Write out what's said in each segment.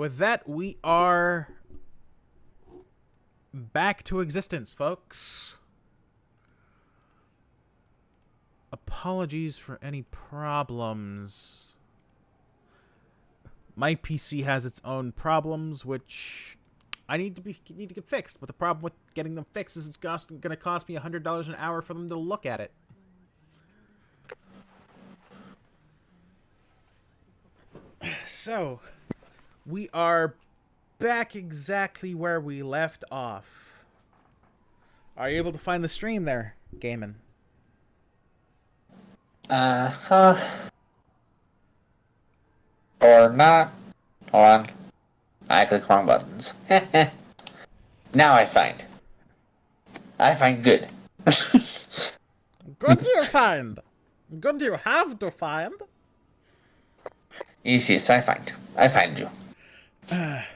With that, we are back to existence, folks. Apologies for any problems. My PC has its own problems, which I need to get fixed. But the problem with getting them fixed is it's going to cost me $100 an hour for them to look at it. So, we are back exactly where we left off. Are you able to find the stream there, Gaiman? Or not. Hold on. I click wrong buttons. Now I find. I find good. Good you find. Good you have to find. Yes, I find. I find you. The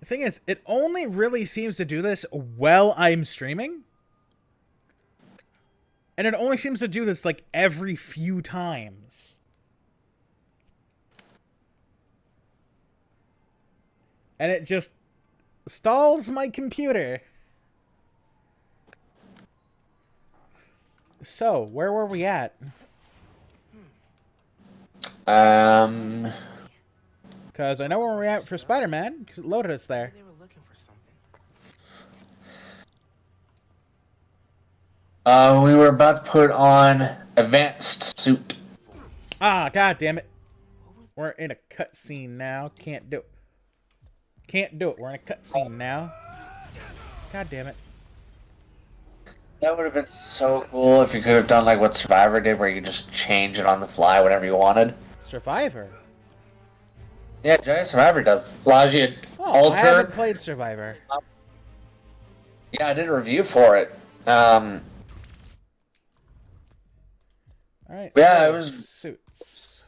thing is, it only really seems to do this while I'm streaming. And it only seems to do this like every few times. And it just stalls my computer. So, where were we at? Because I know where we're at for Spider-Man, because it loaded us there. They were looking for something. We were about to put on advanced suit. Ah, god damn it. We're in a cutscene now. Can't do it. Can't do it. We're in a cutscene now. God damn it. That would have been so cool if you could have done like what Survivor did, where you could just change it on the fly whenever you wanted. Survivor? Yeah, Giant Survivor does. Allows you to alter. I haven't played Survivor. Yeah, I did a review for it. Alright. Yeah, so it was... Suits.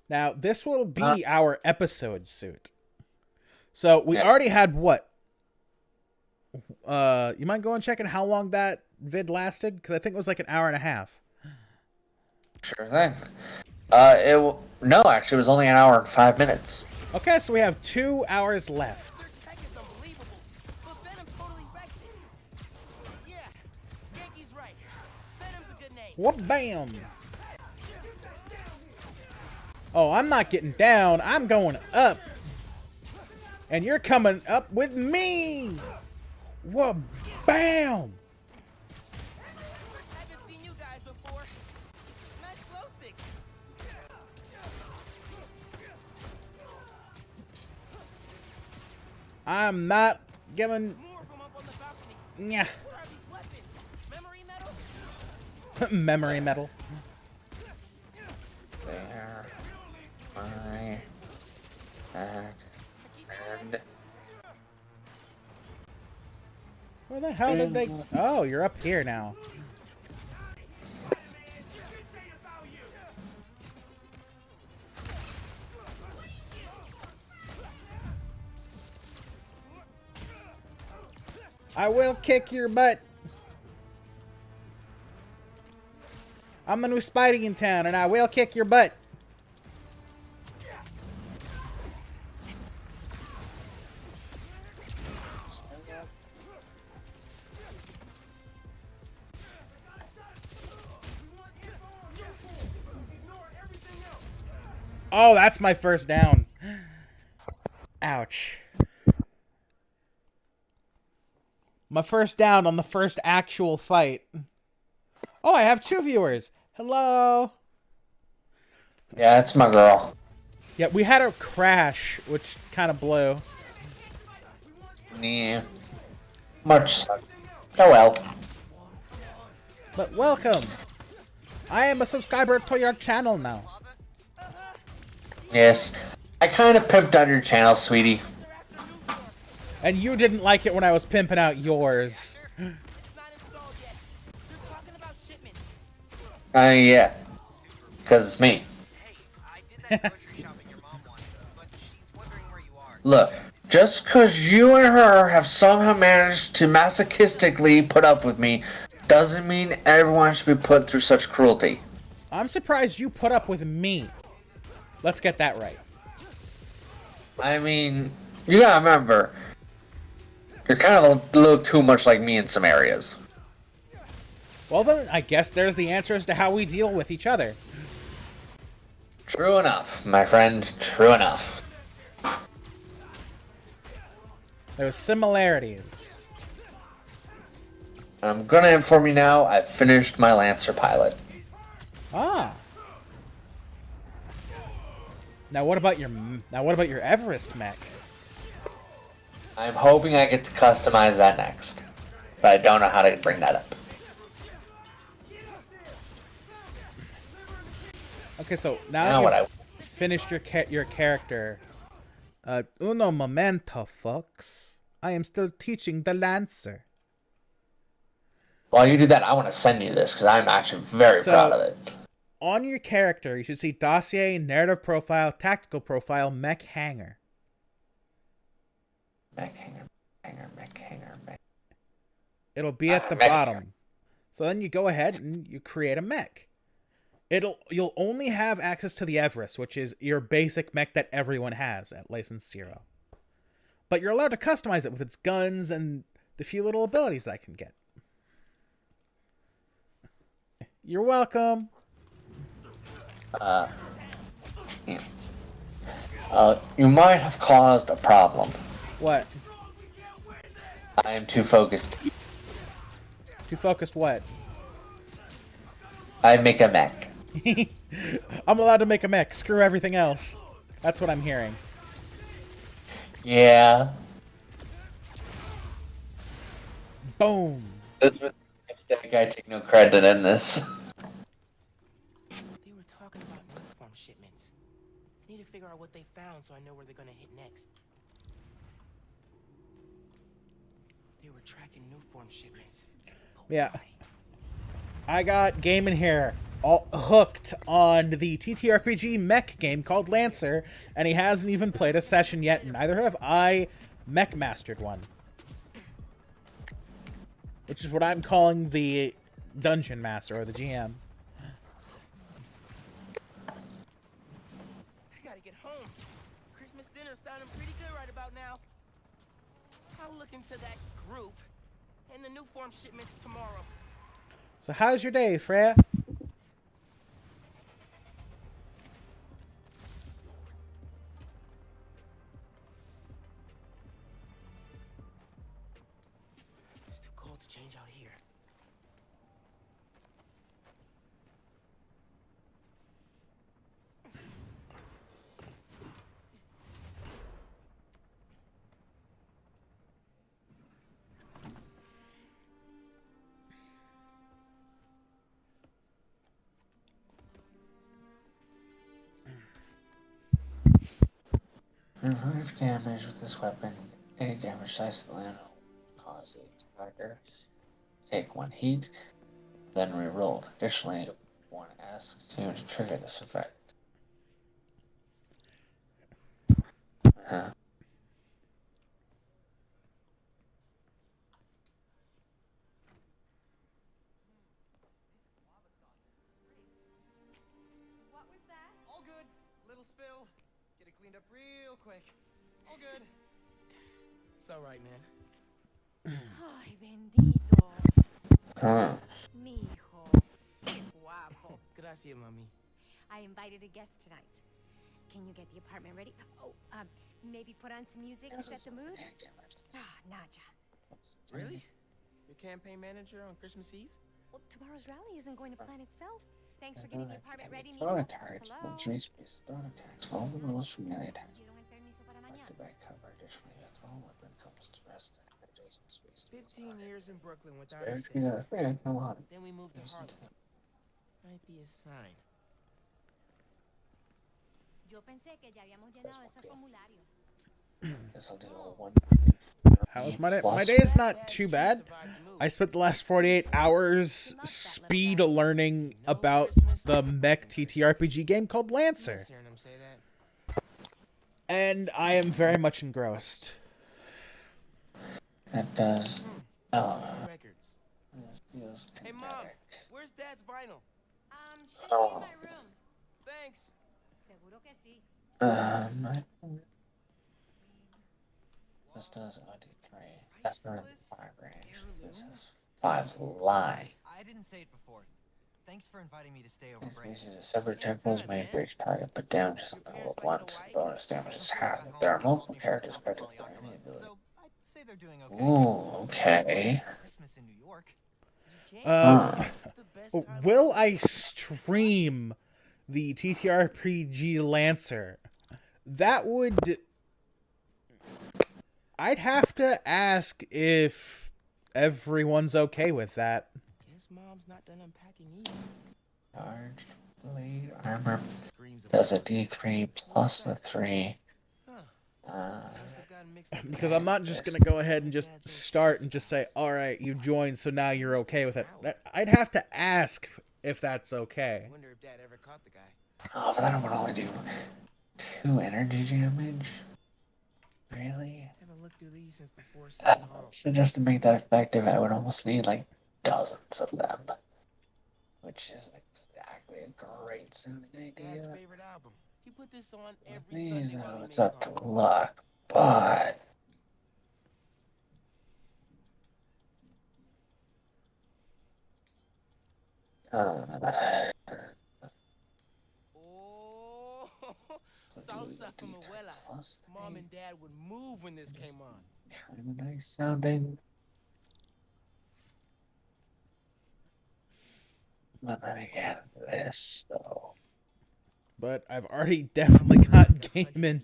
Now, this will be our episode suit. So, we already had what? You mind going checking how long that vid lasted? Because I think it was like an hour and a half. Sure thing. No, actually, it was only an hour and 5 minutes. Okay, so we have 2 hours left. Their tech is unbelievable. But Venom totally wrecked it. Yeah, Yankee's right. Venom's a good name. What bam? Oh, I'm not getting down. I'm going up. And you're coming up with me. What bam? Haven't seen you guys before. Nice glow stick. I'm not giving. More of them up on the balcony. Yeah. What are these weapons? Memory metal? Memory metal. There. My. That. And. Where the hell did they? Oh, you're up here now. I will kick your butt. I'm the new Spidey in town, and I will kick your butt. Oh, that's my first down. Ouch. My first down on the first actual fight. Oh, I have 2 viewers. Hello. Yeah, it's my girl. Yeah, we had a crash, which kind of blew. Yeah. Much. Oh well. But welcome. I am a subscriber to your channel now. Yes. I kind of pimped out your channel, sweetie. And you didn't like it when I was pimping out yours. It's not installed yet. They're talking about shipment. Yeah. Because it's me. Hey, I did that grocery shopping your mom wanted, but she's wondering where you are. Look, just because you and her have somehow managed to masochistically put up with me doesn't mean everyone should be put through such cruelty. I'm surprised you put up with me. Let's get that right. I mean, you gotta remember, you're kind of a little too much like me in some areas. Well then, I guess there's the answer as to how we deal with each other. True enough, my friend. True enough. There's similarities. I'm gonna inform you now. I've finished my Lancer pilot. Ah. Now what about your Everest mech? I'm hoping I get to customize that next, but I don't know how to bring that up. Okay, so now Now that what you've finished your character, uno momento, folks. I am still teaching the Lancer. While you do that, I want to send you this because I'm actually very proud of it. On your character, you should see dossier, narrative profile, tactical profile, mech hanger. Mech hanger, mech hanger. It'll be at the mech bottom. hanger. So then you go ahead and you create a mech. You'll only have access to the Everest, which is your basic mech that everyone has at license 0. But you're allowed to customize it with its guns and the few little abilities that I can get. You're welcome. You might have caused a problem. What? I am too focused. Too focused what? I make a mech. I'm allowed to make a mech. Screw everything else. That's what I'm hearing. Yeah. Boom. I take no credit in this. They were talking about uniform shipments. I need to figure out what they found so I know where they're gonna hit next. They were tracking uniform shipments. But Yeah. why? I got game in here all hooked on the TTRPG mech game called Lancer, and he hasn't even played a session yet, and neither have I mech mastered one. Which is what I'm calling the Dungeon Master, or the GM. I gotta get home. Christmas dinner's sounding pretty good right about now. I'll look into that group and the new form shipments tomorrow. So how's your day, Freya? It's too cold to change out here. Remove damage with this weapon. Any damage size to the land will cause a attacker take 1 heat, then rerolled. Additionally, one asks you to trigger this effect. What was that? All good. Little spill. Get it cleaned up real quick. All good. It's alright, man. Ay, bendito. Mi hijo. Qué guapo. Gracias, mami. I invited a guest tonight. Can you get the apartment ready? Oh, maybe put on some music to set the mood? Ah, Naja. Really? Your campaign manager on Christmas Eve? Well, tomorrow's rally isn't going to plan itself. Thanks for getting the apartment ready, Throw mijo. attacks Hello? from 3 spaces. Throw attacks. Follow the rules from melee attacks. Dieron el permiso para mañana. Back to back cover. Additionally, a throw weapon comes to rest in adjacent spaces. 15 years in Brooklyn without a Very stay. good. No lot. Then we moved to Harlem. Might be a sign. Yo pensé que ya habíamos llenado ese formulario. This'll do a 1. How's my day? My day is not too bad. I spent the last 48 hours speed learning about the mech TTRPG game called Lancer. Hearing him say that. And I am very much engrossed. That does. Records. Feels Hey, Mom, where's Dad's vinyl? Should be in my room. Thanks. Seguro que sí. This does OD3. That's for 5 range. This is 5 lie. I didn't say it before. Thanks for inviting me to stay over This break. species of separate tentacles Anytime, may man. for each target, but damage is Your only parents rolled like once. Hawaii? Bonus damage is Before I half. got home, There are they called multiple me from a characters company credited called for any Yakima, ability. so I'd say they're doing okay. Ooh, okay. It's Christmas in New York. You can't. Huh. It's the best time of Will the I year. stream the TTRPG Lancer? That would... I'd have to ask if everyone's okay with that. Guess mom's not done unpacking either. Charged blade armor Just screams does a about D3 plus the 3. Huh. Must have gotten mixed up in Because the I'm not math. just going to go ahead and just start and just say, alright, you joined, so now you're okay with it. I'd have to ask if that's okay. Wonder if Dad ever caught the guy. Oh, but that would only do 2 energy damage? Really? Haven't looked through these since before City Hall. So just to make that effective, I would almost need like dozens of them. Which is exactly a great sounding Dad's idea. favorite album. He put this on every These Sunday while he it's made up to coffee. luck, but Oh, salsa from Abuela. Mom and Dad would move when this came on. kind of nice sounding. But then again, this though. But I've already definitely got Gaiman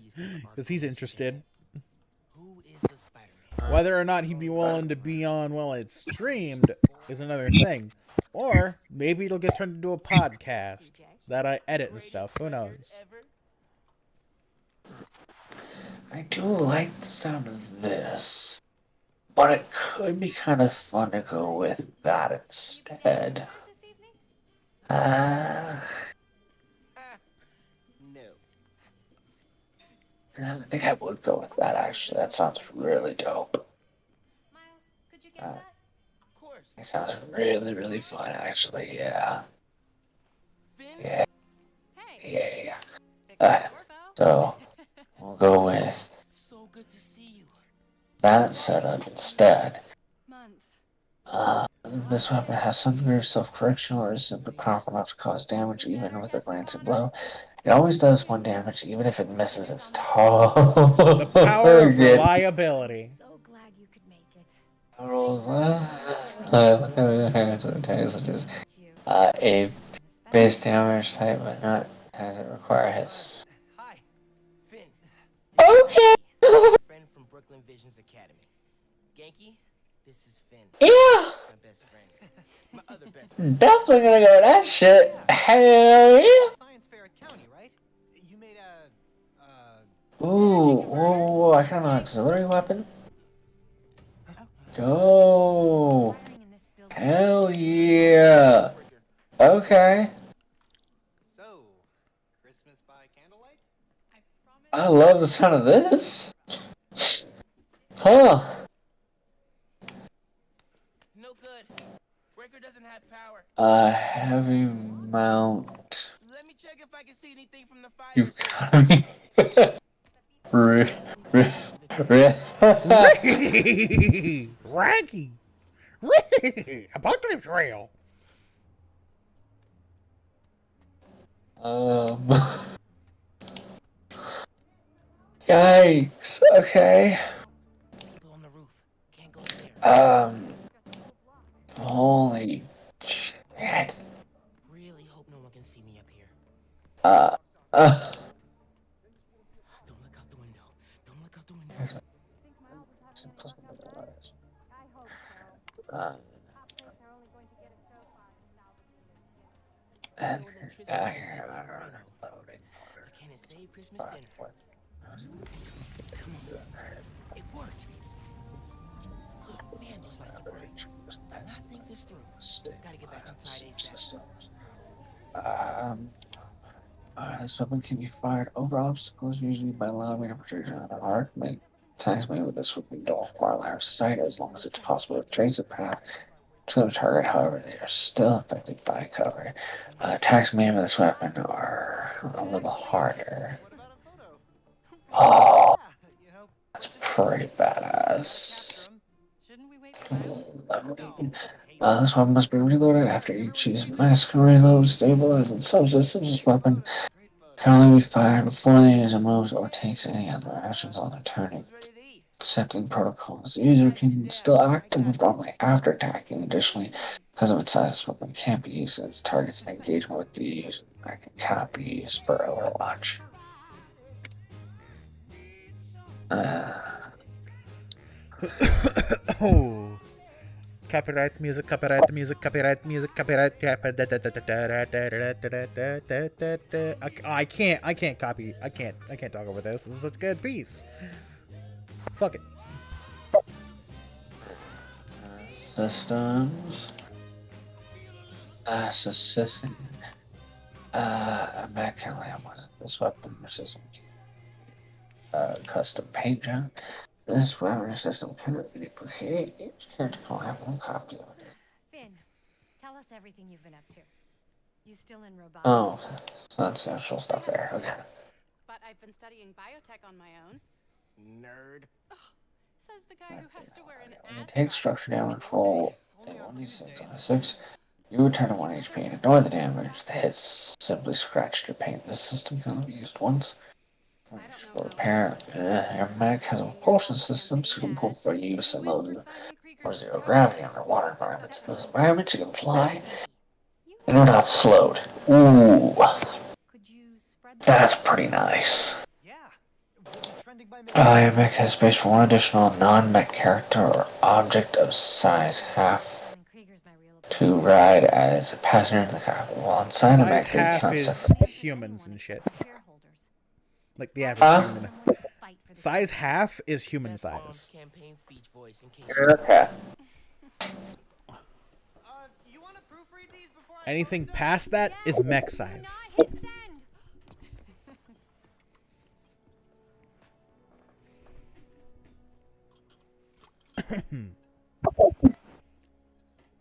because he's interested. Who is the Spider-Man? Whether or not he'd be willing to be on while it's streamed is another thing. Or maybe it'll get turned into a podcast that I edit and stuff. Who knows? I do like the sound of this, but it could be kind of fun to go with that instead. No. I think I would go with that actually. That sounds really dope. Miles, could you get that? Of course. It sounds really, really fun actually, yeah. Finn? Yeah, Hey. yeah. Pick up your So, we'll go with So good to see you. that setup instead. Months. This weapon has some degree of self-correction or is simply powerful enough to cause damage even with a glancing blow. It always does 1 damage even if it misses its target. The power of reliability. So glad you could make it. Rolls a base damage type, but not as it require hits. Hi, Finn. Okay. Friend from Brooklyn Visions Academy. Genki, this is Finn. Yeah, My best friend. My other best friend. definitely gonna go with that shit. Hell yeah. Science fair at County, right? You made Ooh, whoa, I kind of an auxiliary weapon. Go. Wiring in this building. Hell yeah. Okay. So, Christmas by candlelight? I love the sound of this. Huh. No good. Breaker doesn't have power. A heavy mount. Let me check if I can see anything from the fire. You've got me. Raggy! Apocalypse Rail! Yikes. Okay. People on the roof. Can't go there. Holy shit. Really hope no one can see me up here. Uh. Don't look out the window. Don't look out the window. And Can it save Christmas dinner? Come on. It worked. Oh man, those lights are bright. I think this through. Gotta get back inside ASAP. This weapon can be fired over obstacles, usually by allowing a projection on an arc. Attacks made with this weapon don't require line of sight as long as it's possible to trace a path to the target. However, they are still affected by cover. Attacks made with this weapon are a little harder. What about a photo? Oh, Yeah, that's pretty badass. Shouldn't we wait for Miles? This one must be reloaded after each use mask can reload, stabilize, and subsystems. This weapon can only be fired before the user moves or takes any other actions on their turn. Accepting protocols. The user can still activate normally after attacking. Additionally, because of its size, this weapon can't be used as targets engagement with the user. It cannot be used for Overwatch. Oh. Copyright music, copyright music, copyright music, copyright. I can't copy. I can't talk over this. This is such a good piece. Fuck it. Systems. System. Mac can land one of this weapon system. Custom paint job. This weapon system cannot be duplicated. Each character can have one copy of it. Finn, tell us everything you've been up to. You still in robotics? Oh, so that's the actual stuff there. Okay. But I've been studying biotech on my own. Nerd. Says the guy who has to wear an When you ascot. take structure damage roll 1d6 you return to 1 HP and ignore the damage. The hits simply scratched your paint. This system can only be used once. For repair, your mech has a propulsion system suitable for use in low or zero gravity underwater environments. In those environments, you can fly and are not slowed. Ooh, that's pretty nice. Your mech has space for one additional non-mech character or object of size half to ride as a passenger in the cockpit. While inside the Size mech, half is humans and shit. Like the average human. Size half is human size. Campaign speech voice in case Okay. you want to proofread these before Anything past that is mech size.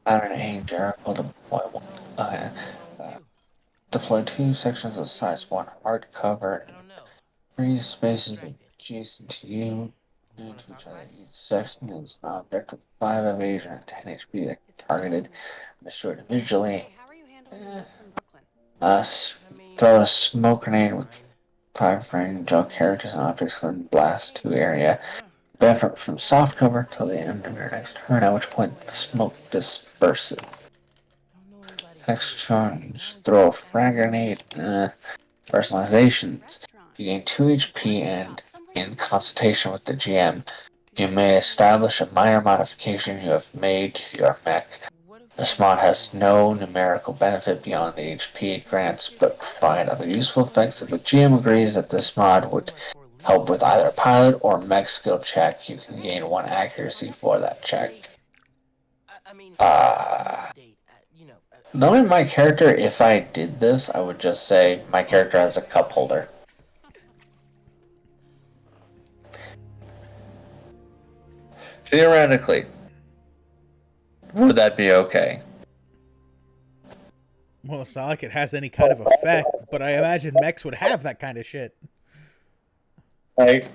Pattern A, Jericho deploy 2 sections of size 1 hardcover. I don't know. 3 spaces adjacent to you. And to each other. Each section is an object with 5 evasion and 10 HP that can be targeted and destroyed individually. Hey, how are you handling the move from Brooklyn? Throw a smoke grenade with 5 frame junk characters and objects and blast to area. Benefit from soft cover till the end of your next turn, at which point the smoke disperses. Next charge, throw a frag grenade. Personalizations. You gain 2 HP and in consultation with the GM, you may establish a minor modification you have made to your mech. This mod has no numerical benefit beyond the HP it grants, but provide other useful effects. If the GM agrees that this mod would help with either a pilot or mech skill check, you can gain 1 accuracy for that check. Knowing my character, if I did this, I would just say my character has a cup holder. Theoretically, would that be okay? Well, it's not like it has any kind of effect, but I imagine mechs would have that kind of shit. Like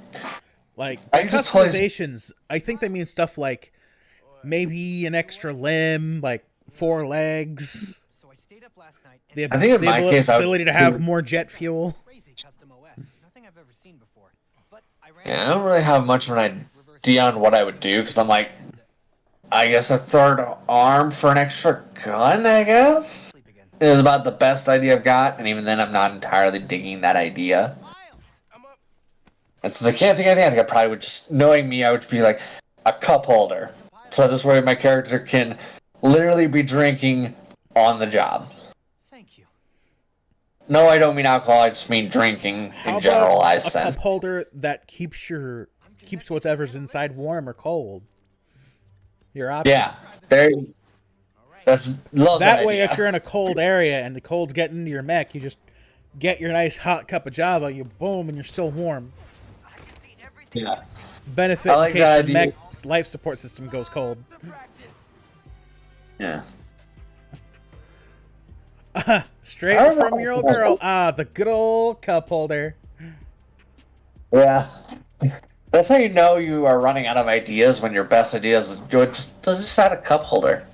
by customizations, I think they mean stuff like maybe an extra limb, like 4 legs. The ability to have more jet fuel. Yeah, I don't really have much of an idea on what I would do, because I'm like, I guess a 3rd arm for an extra gun, I guess? It is about the best idea I've got, and even then I'm not entirely digging that idea. And since I can't think of anything, I think I probably would just, knowing me, I would be like, a cup holder. So this way my character can literally be drinking on the job. Thank you. No, I don't mean alcohol, I just mean drinking in generalized sense. A cup holder that keeps whatever's inside warm or cold. Your option. Yeah. That way, if you're in a cold area and the cold's getting into your mech, you just get your nice hot cup of Java, you boom, and you're still warm. Yeah. Benefit in case the mech's life support system goes cold. Yeah. Straight from your old girl. The good old cup holder. Yeah. That's how you know you are running out of ideas when your best ideas just add a cup holder.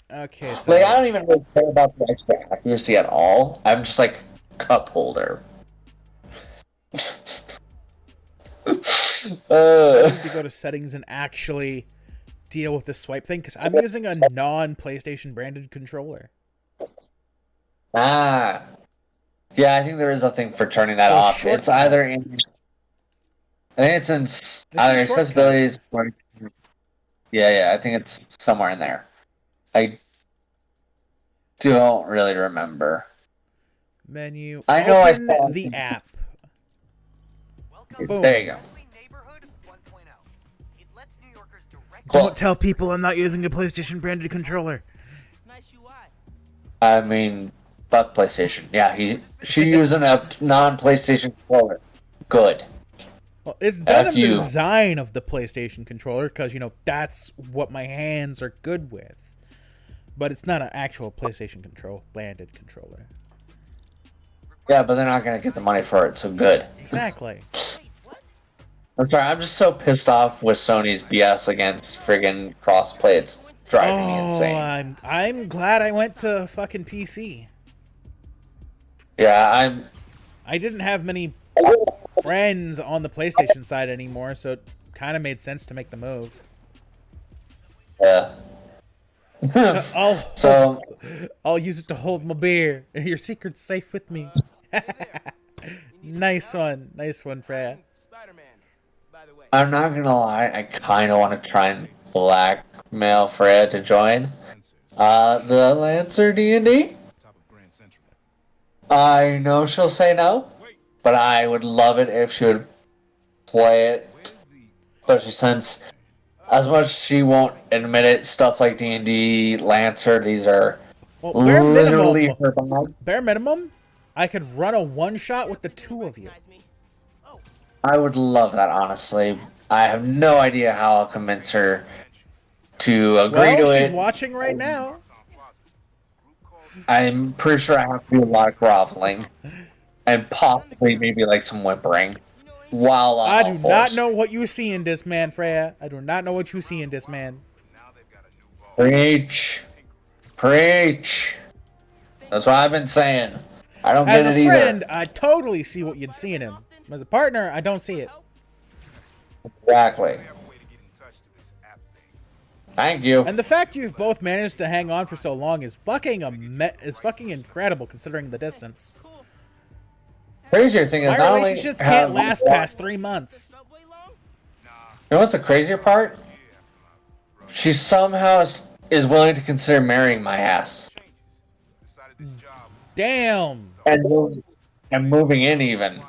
Okay, so Like, I don't even really care about the extra accuracy at all. I'm just like, cup holder. I need to go to settings and actually deal with the swipe thing because I'm using a non-PlayStation branded controller. Ah. Yeah, I think there is a thing for turning that So off. shortcut. It's either in... I think it's in either accessibility... Yeah, I think it's somewhere in there. I don't really remember. Menu. I know Open I saw the app. Welcome There you go. to Friendly Neighborhood 1.0. It lets New Yorkers directly... Cool. Don't tell people I'm not using a PlayStation branded controller. Nice UI. I mean, fuck PlayStation. Yeah, she using a non-PlayStation controller. Good. Well, it's done F in the you. design of the PlayStation controller because, you know, that's what my hands are good with. But it's not an actual PlayStation branded controller. Yeah, but they're not gonna get the money for it, so good. Exactly. Wait, what? I'm sorry, I'm just so pissed off with Sony's BS against friggin' crossplay. It's driving me insane. I'm glad I went to fucking PC. Yeah, I didn't have many friends on the PlayStation side anymore, so it kind of made sense to make the move. Yeah. I'll use it to hold my beer. Your secret's safe with me. Nice one, Freya. Spider-Man, by the way. I'm not gonna lie, I kind of want to try and blackmail Fred to join the Lancer D&D. I know she'll say no, but I would love it if she would play it, especially since, as much as she won't admit it, stuff like D&D, Lancer, these are literally her bag. Bare minimum, I could run a one-shot with the two of you. I would love that, honestly. I have no idea how I'll convince her to agree to it. She's watching right now. I'm pretty sure I have to do a lot of groveling. And possibly maybe like some whimpering. While I do not know what you see in this man, Freya. I do not know what you see in this man. Preach. Preach. That's what I've been saying. I don't get it either. As a friend, I totally see what you'd see in him. As a partner, I don't see it. Exactly. Thank you. And the fact you've both managed to hang on for so long is fucking incredible considering the distance. Crazier thing is, my relationship can't last past 3 months. You know what's the crazier part? She somehow is willing to consider marrying my ass. Damn. And moving in even.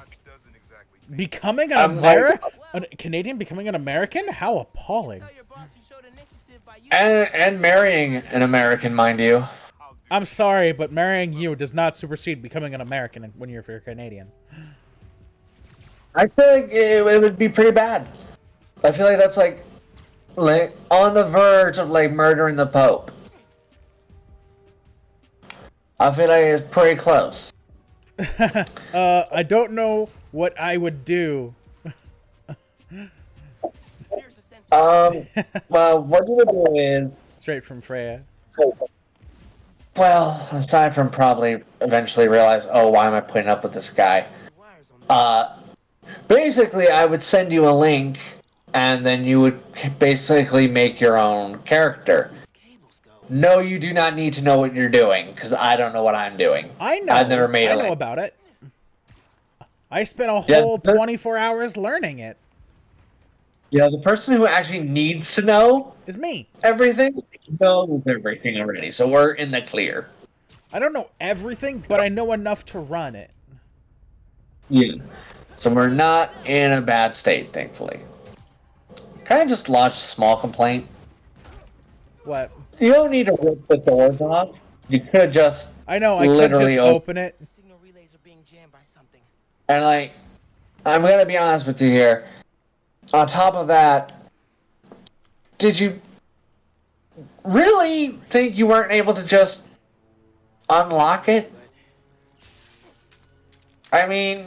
Becoming an Canadian becoming an American? How appalling. And marrying an American, mind you. I'm sorry, but marrying you does not supersede becoming an American when you're Canadian. I feel like it would be pretty bad. I feel like that's like on the verge of like murdering the Pope. I feel like it's pretty close. I don't know what I would do. Well, what you would do is... Straight from Freya. Well, aside from probably eventually realize, oh, why am I putting up with this guy? Basically, I would send you a link, and then you would basically make your own character. No, you do not need to know what you're doing, because I don't know what I'm doing. I know. I've never made a link. I know about it. I spent a whole 24 hours learning it. Yeah, the person who actually needs to know is me. Everything knows everything already, so we're in the clear. I don't know everything, but I know enough to run it. Yeah. So we're not in a bad state, thankfully. Can I just lodge a small complaint? What? You don't need to rip the doors off. You could just I could just open it. And like, I'm gonna be honest with you here. On top of that, did you really think you weren't able to just unlock it? I mean,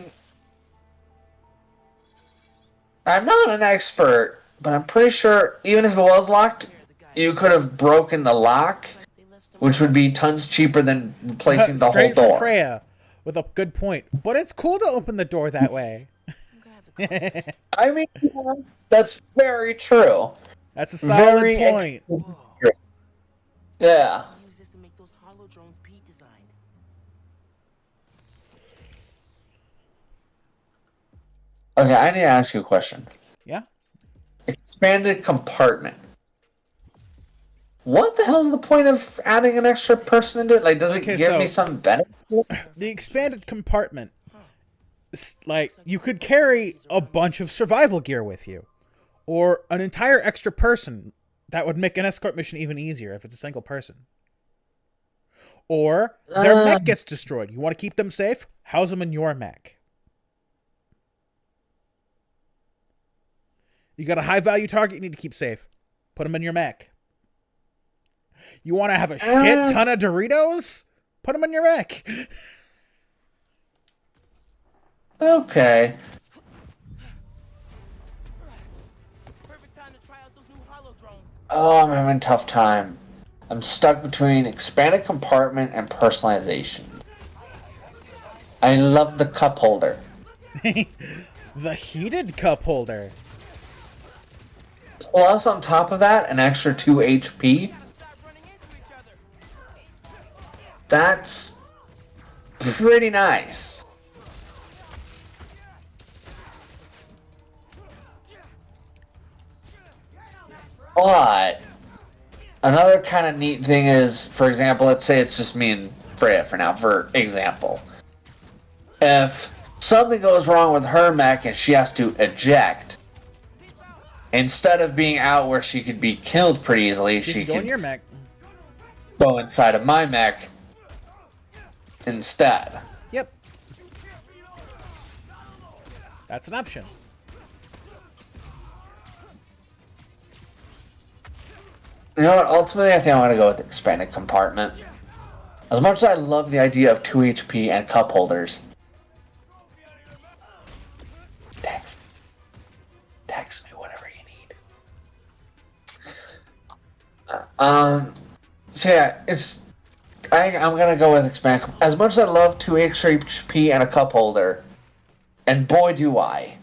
I'm not an expert, but I'm pretty sure even if it was locked, you could have broken the lock, which would be tons cheaper than replacing the whole Straight from door. Freya with a good point. But it's cool to open the door that way. I'm gonna have to call. I mean, yeah, that's very true. That's a solid Very point. Yeah. Use this to make those hollow drones Pete designed. Okay, I need to ask you a question. Yeah? Expanded compartment. What the hell is the point of adding an extra person into it? Like, does it Okay, give so- me some benefit? The expanded compartment, like, you could carry a bunch of survival gear with you. Or an entire extra person. That would make an escort mission even easier if it's a single person. Or their mech gets destroyed. You want to keep them safe? House them in your mech. You got a high value target you need to keep safe. Put them in your mech. You want to have a shit ton of Doritos? Put them in your mech. Okay. Perfect time to try out those new hollow drones. Oh, I'm having a tough time. I'm stuck between expanded compartment and personalization. I love the cup holder. The heated cup holder. Plus, on top of that, an extra 2 HP. Stop running into each other. That's pretty nice. But another kind of neat thing is, for example, let's say it's just me and Freya for now, for example. If something goes wrong with her mech and she has to eject, instead of being out where she could be killed pretty easily, she Go in can your mech. go inside of my mech instead. Yep. That's an option. You know what? Ultimately, I think I'm going to go with the expanded compartment. As much as I love the idea of 2 HP and cup holders. Text me whatever you need. So yeah, I'm going to go with expanded. As much as I love 2 extra HP and a cup holder, and boy do I.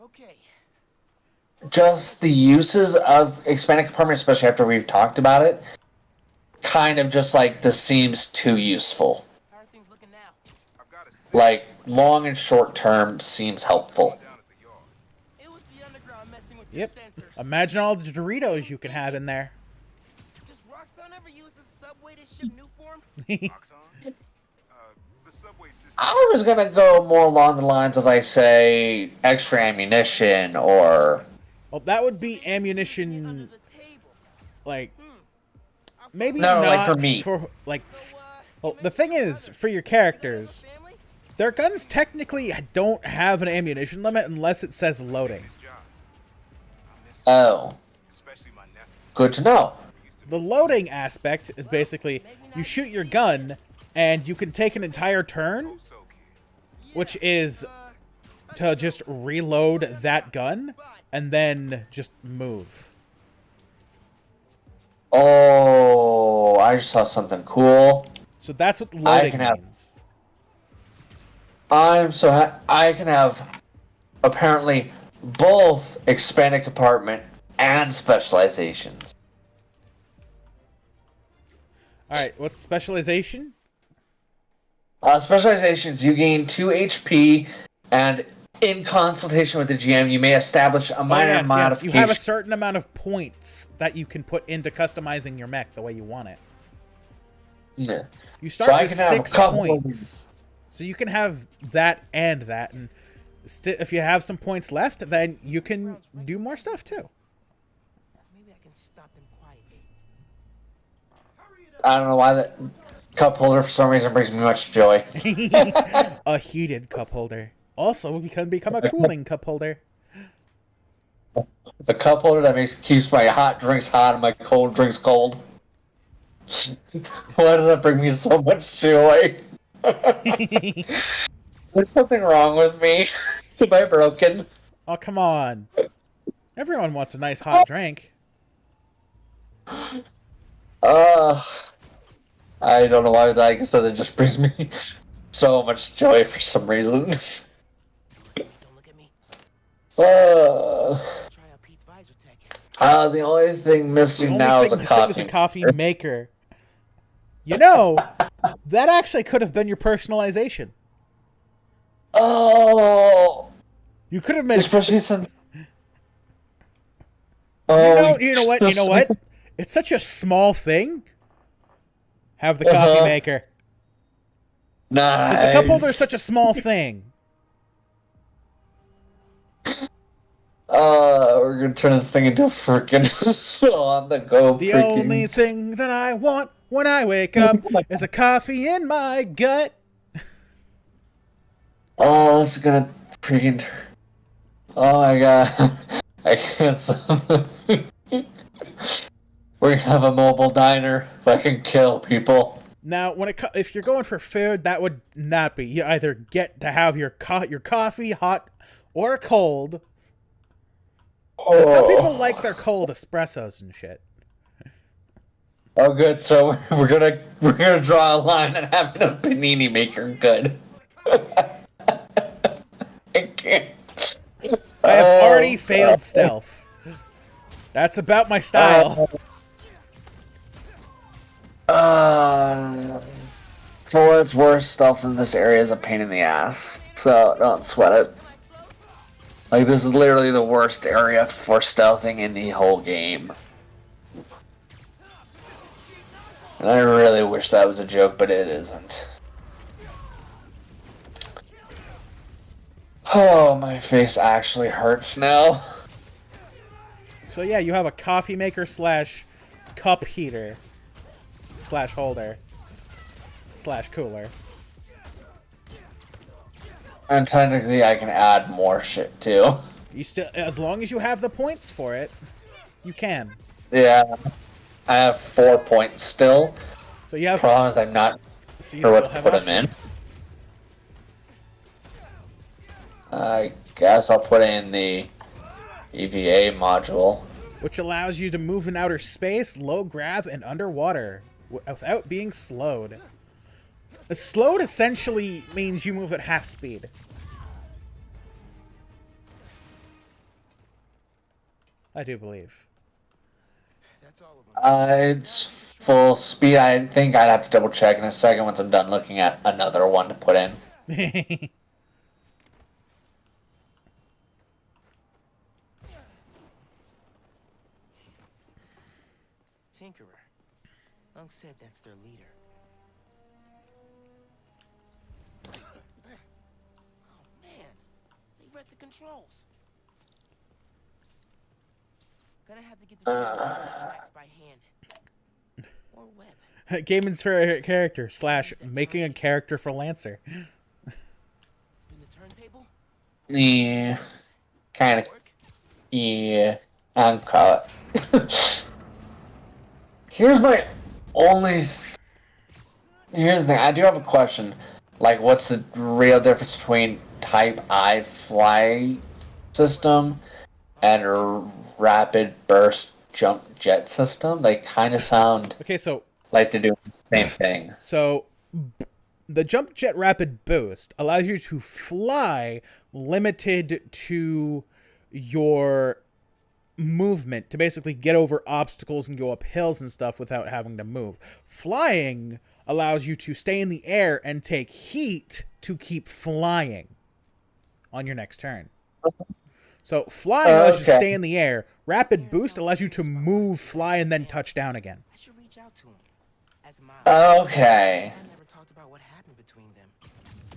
Okay. Just the uses of expanded compartment, especially after we've talked about it, kind of just like this seems too useful. How are things looking now? Like long and short term seems helpful. It was the underground messing with Yep. your sensors. Imagine all the Doritos you can have in there. Does Roxxon ever use the subway to ship new form? I was gonna go more along the lines of, like, say, extra ammunition or Well, that would be ammunition, Under the table. like, maybe No, not like for me. Well, the thing is, for your characters, Family? their guns technically don't have an ammunition limit unless it says loading. oh, good to know. The loading aspect is basically you shoot your gun and you can take an entire turn, which is to just reload that gun and then just move. Oh, I just saw something cool. So that's what loading can have- means. I can have apparently both expanded compartment and specializations. Alright, what's specialization? Specializations, you gain 2 HP, and in consultation with the GM, you may establish a minor Yes. modification. You have a certain amount of points that you can put into customizing your mech the way you want it. Yeah. You start So I with can have a 6 couple of- points. So you can have that and that. And if you have some points left, then you can do more stuff too. Maybe I can stop them quietly. I don't know why that cup holder for some reason brings me much joy. A heated cup holder. Also, we can become a cooling cup holder. The cup holder that keeps my hot drinks hot and my cold drinks cold. Why does that bring me so much joy? There's something wrong with me. Am I broken? Oh, come on. Everyone wants a nice hot drink. I don't know why, I guess that just brings me so much joy for some reason. Don't look at me. Uh, Try out Pete's visor tech. the only thing The missing only now thing is a missing coffee. is a coffee maker. You know, that actually could have been your personalization. Oh, You could have made. especially since. You Oh, know what? You know what? It's such a small thing. Have the coffee maker. Nice. Because the cup holder is such a small thing. We're gonna turn this thing into a freaking on the go. The only thing that I want when I wake up is a coffee in my gut. Oh, it's gonna freaking. Oh my god. I can't. We're gonna have a mobile diner that can kill people. Now, if you're going for food, that would not be. You either get to have your coffee hot or cold. Some people like their cold espressos and shit. Oh, good. So we're gonna draw a line and having a panini maker. Good. I can't. I have already failed stealth. That's about my style. For what it's worth, stuff in this area is a pain in the ass. So don't sweat it. Like, this is literally the worst area for stealthing in the whole game. And I really wish that was a joke, but it isn't. Oh, my face actually hurts now. So yeah, you have a coffee maker / cup heater / holder / cooler. And technically I can add more shit too. You still, as long as you have the points for it, you can. Yeah. I have 4 points still. So you have. Problem is I'm not sure what to put them in. I guess I'll put in the EVA module. Which allows you to move in outer space, low grav, and underwater without being slowed. Slowed essentially means you move at half speed. I do believe. That's all of them. It's full speed. I think I'd have to double check in a second once I'm done looking at another one to put in. Tinkerer. Unc said that's their leader. Oh man, they read the controls. Gonna have to get the tracks by hand or web. Gaiman's favorite character / making a character for Lancer. Spin the turntable. Yeah. Kind of. Yeah. I'm caught. Here's my only. Here's the thing. I do have a question. Like, what's the real difference between Type I fly system and a rapid burst jump jet system? They kind of sound Okay, so like they do the same thing. So, the jump jet rapid boost allows you to fly limited to your movement to basically get over obstacles and go up hills and stuff without having to move. Flying allows you to stay in the air and take heat to keep flying on your next turn. So, flying allows you to stay in the air. Rapid boost allows you to move, fly, and then touch down again. I should reach out to him. As Miles. Okay. I never talked about what happened between them.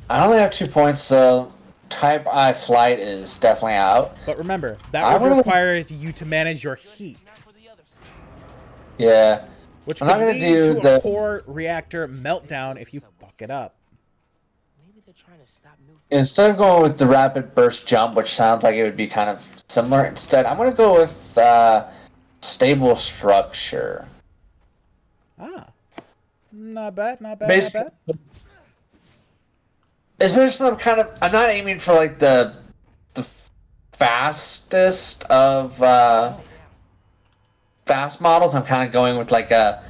I only have 2 points, so Type I flight is definitely out. But remember, that would require you to manage your heat, For the others. Yeah. which I'm could not gonna lead do to a the- core reactor meltdown if you fuck it up. Maybe they're trying to stop new. Instead of going with the rapid burst jump, which sounds like it would be kind of similar, instead I'm going to go with stable structure. Ah. Not bad, not bad, Basically, not bad. especially I'm not aiming for like the fastest of fast models, I'm kind of going with like a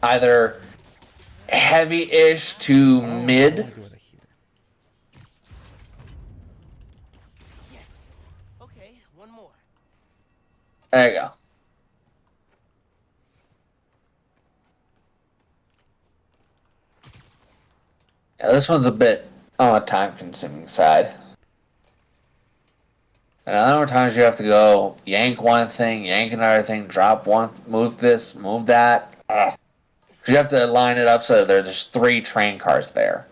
either heavy-ish to Oh, I mid. wanna go with a heater. Yes. Okay, one more. There you go. Yeah, this one's a bit on the time-consuming side. And a number of times you have to go yank one thing, yank another thing, drop one, move this, move that. Ugh. You have to line it up so that there's 3 train cars there.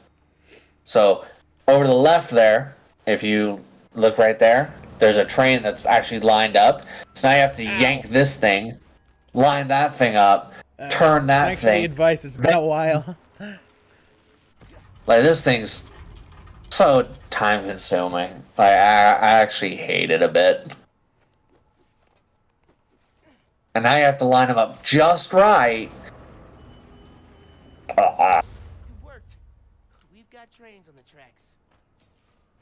So over to the left there, if you look right there, there's a train that's actually lined up. So now you have to yank this thing, line that thing up, turn that Thanks for the thing. advice. It's been a while. Like, this thing's so time consuming. Like, I actually hate it a bit. And now you have to line them up just right. It worked. We've got trains on the tracks.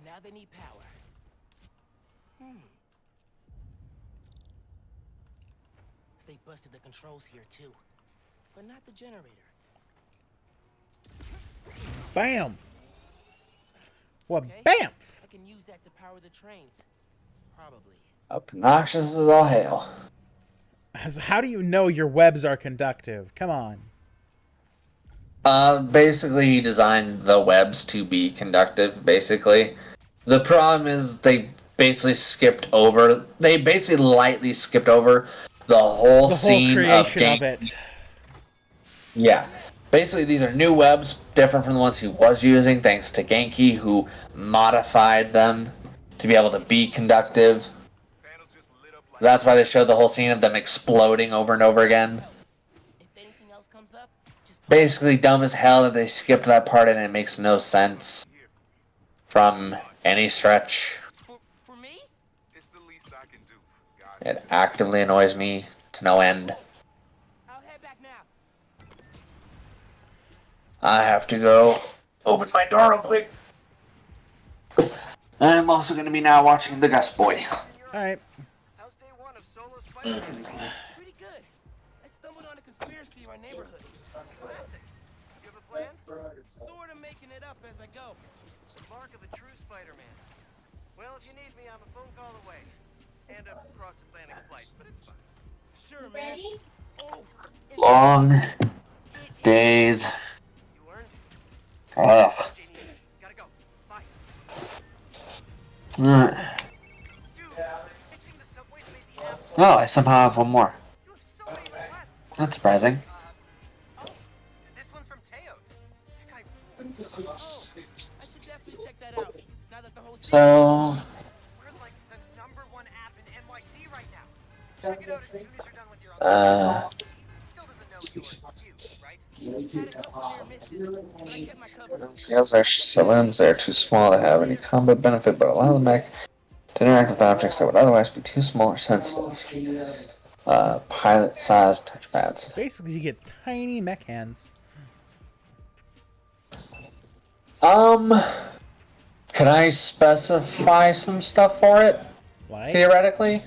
Now they need power. They busted the controls here too, but not the generator. Bam. Well, Okay. bam. I can use that to power the trains. Probably. Obnoxious as all hell. How do you know your webs are conductive? Come on. Basically, he designed the webs to be conductive, basically. The problem is they basically lightly skipped over the whole The whole scene creation of of it. Yeah. Basically, these are new webs, different from the ones he was using, thanks to Genki, who modified them to be able to be conductive. That's why they showed the whole scene of them exploding over and over again. If anything else comes up, just Basically dumb as hell that they skipped that part and it makes no sense from any stretch. for me? It's the least I can do. It actively annoys me to no end. I'll head back now. I have to go open my door real quick. I'm also going to be now watching The Gust Boy. Alright. How's day 1 of solo Spider-Man? Pretty good. I stumbled on a conspiracy in my neighborhood. Classic. You have a plan? Sort of making it up as I go. The mark of a true Spider-Man. Well, if you need me, I'm a phone call away. And a cross-Atlantic flight, but it's fine. Sure, man. Oh, Long days. You learned? Ugh. Janie, gotta go. Bye. Dude, fixing the subways made the app. Oh, I somehow have one more. You have so many requests. That's surprising. Oh, this one's from Teos. That guy rules. oh, I should definitely check that out. Now that the whole So, We're like the #1 app in NYC right now. Check it out as soon as you're done with your He still doesn't know you're you, right? had a couple near misses, but I kept my cover. scales are limbs. They're too small to have any combat benefit, but allow the mech to interact with objects that would otherwise be too small or sensitive. Pilot-sized touchpads. Basically, you get tiny mech hands. Can I specify some stuff for it? Like, Theoretically?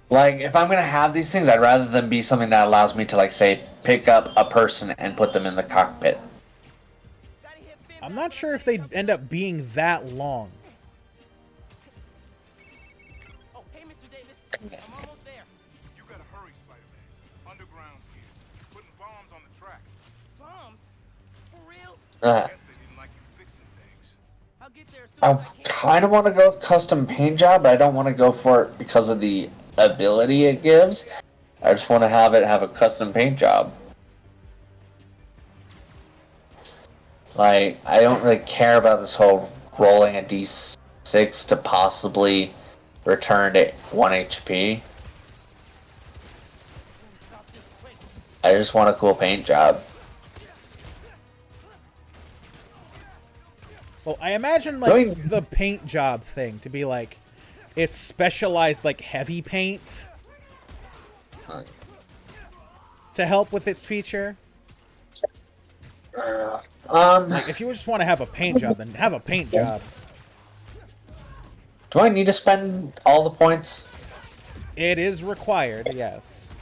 Like, if I'm gonna have these things, I'd rather them be something that allows me to, like, say, pick up a person and put them in the cockpit. Gotta hit Finn I'm back not up sure if there. they'd end up being that long. Oh, hey, Mr. Davis. I'm almost there. You gotta hurry, Spider-Man. Underground's here. Putting bombs on the tracks. Bombs? For real? Uh, Guess they didn't like you fixing things. I'll get there as soon I as I can. kind of want to go with custom paint job, but I don't want to go for it because of the ability it gives. I just want to have it have a custom paint job. Like, I don't really care about this whole rolling a d6 to possibly return to 1 HP. Stop this quick. I just want a cool paint job. Well, I imagine, like, Going- the paint job thing to be, like, it's specialized, like, heavy paint to help with its feature. Like, if you just want to have a paint job, then have a paint job. Do I need to spend all the points? It is required, yes.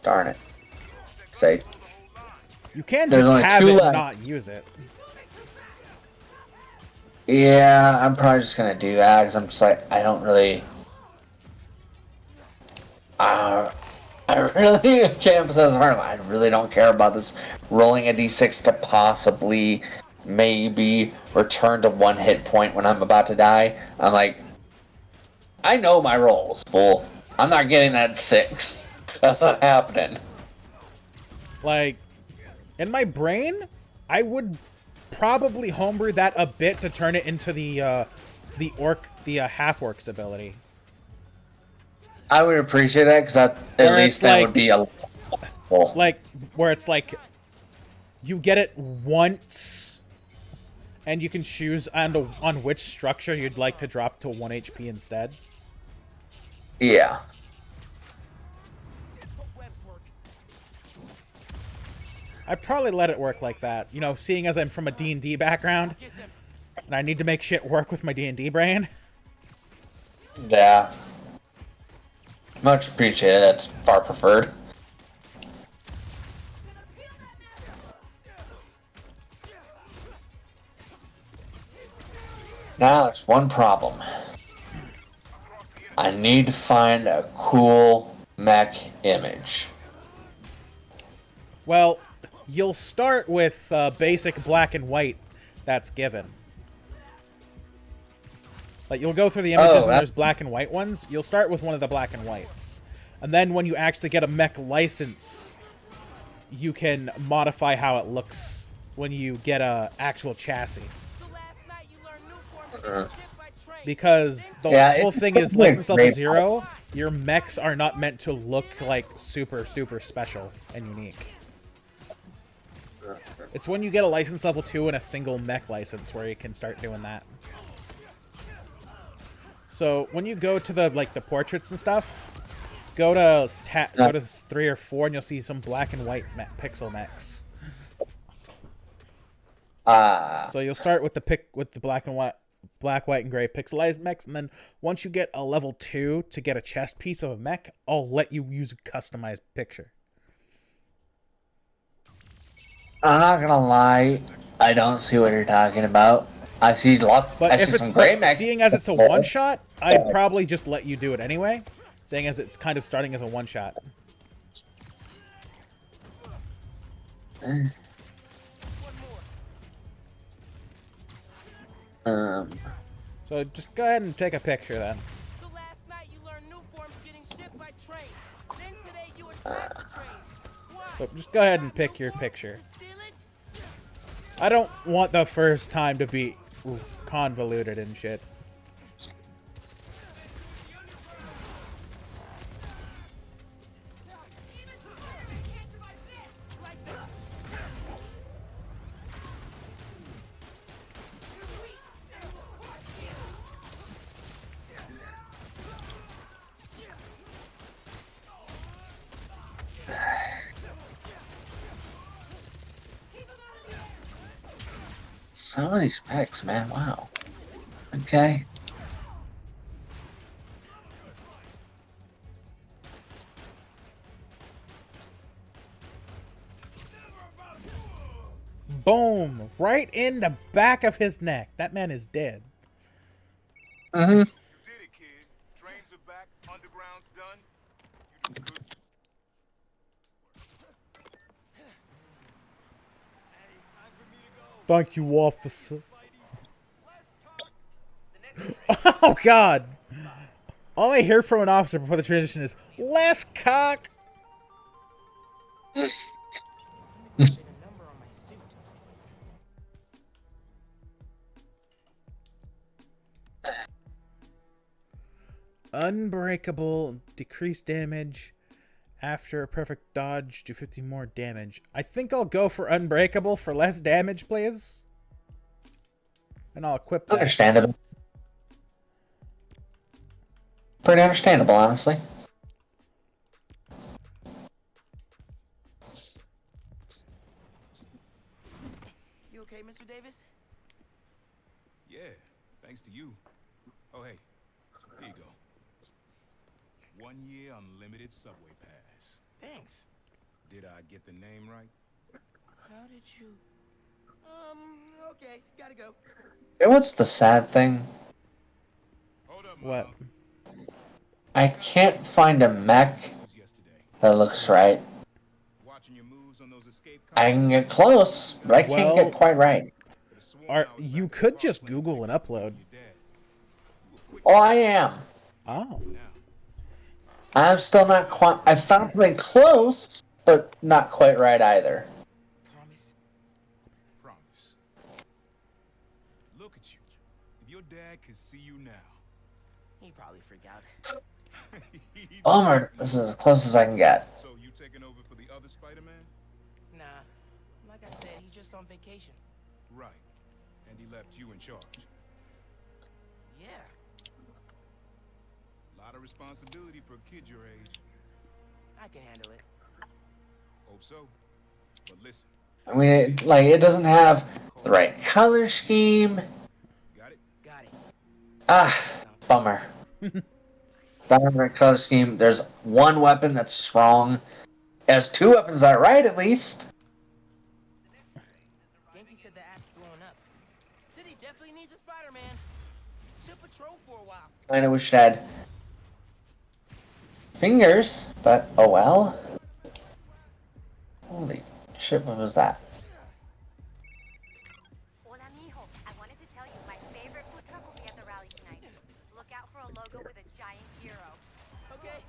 Darn it. Say, You can there's just only have 2 it and left. not use it. Yeah, I'm probably just gonna do that because I'm just like, I don't really. I really can't emphasize hard. I really don't care about this rolling a d6 to possibly, maybe return to 1 hit point when I'm about to die. I'm like, I know my rolls, fool. I'm not getting that 6. That's not happening. Like, in my brain, I would probably homebrew that a bit to turn it into the half orc's ability. I would appreciate that because at Where least it's that like, would be a. like where it's like you get it once, and you can choose on which structure you'd like to drop to 1 HP instead. Yeah. I'd probably let it work like that. You know, seeing as I'm from a D&D background, and I need to make shit work with my D&D brain. Yeah. Much appreciated. That's far preferred. Now there's one problem. I need to find a cool mech image. Well, you'll start with basic black and white that's given. Like, you'll go through the images and there's black and white ones. You'll start with one of the black and whites. And then when you actually get a mech license, you can modify how it looks when you get a actual chassis. Because the whole thing is license level 0, your mechs are not meant to look like super, super special and unique. It's when you get a license level 2 and a single mech license where you can start doing that. So when you go to the portraits and stuff, go to 3 or 4 and you'll see some black and white pixel mechs. So you'll start with the black, white, and gray pixelized mechs, and then once you get a level 2 to get a chest piece of a mech, I'll let you use a customized picture. I'm not gonna lie, I don't see what you're talking about. I see lots. But I if see it's some gray mechs. seeing as it's a one shot, I'd probably just let you do it anyway. Seeing as it's kind of starting as a one shot. So just go ahead and take a picture then. So last night you learned new forms getting shipped by train. Then today you attacked the trains. Why? So just go ahead and pick your picture. I don't want the first time to be convoluted and shit. Some of these specs, man, wow. Okay. Boom! Right in the back of his neck. That man is dead. Mm-hmm. You did it, kid. Trains are back, underground's done. You did good. Thank you, officer. Oh, God. All I hear from an officer before the transition is, less cock. Unbreakable, decrease damage. After a perfect dodge, do 50 more damage. I think I'll go for Unbreakable for less damage, please. And I'll equip that. Understandable. Pretty understandable, honestly. You okay, Mr. Davis? Yeah, thanks to you. Oh, hey, here you go. 1 year unlimited subway pass. Thanks. Did I get the name right? How did you... Okay, gotta go. And what's the sad thing? Hold up, What? Miles. I can't find a mech Yesterday. that looks right. Watching your moves on those escape I can get close, but I can't Well, get quite right. You could just Google and upload. Oh, I am. Oh. I'm still not quite... I found something close, but not quite right either. Promise. Promise. Look at you. If your dad could see you now. He probably freaked out. Bummer. This is as close as I can get. So you taking over for the other Spider-Man? Nah, like I said, he's just on vacation. Right. And he left you in charge. Yeah. Lot of responsibility for a kid your age. I can handle it. Hope so. But listen. I mean, it doesn't have the right color scheme. Got it? Got it. Ah, bummer. Doesn't have the right color scheme. There's one weapon that's strong. It has two weapons that are right, at least. Genki said the app's blowing up. City definitely needs a Spider-Man. Should patrol for a while. I know we should add fingers, but oh well. Holy shit, what was that? Hola, mijo. I wanted to tell you my favorite food truck will be at the rally tonight. Look out for a logo with a giant gyro. Okay.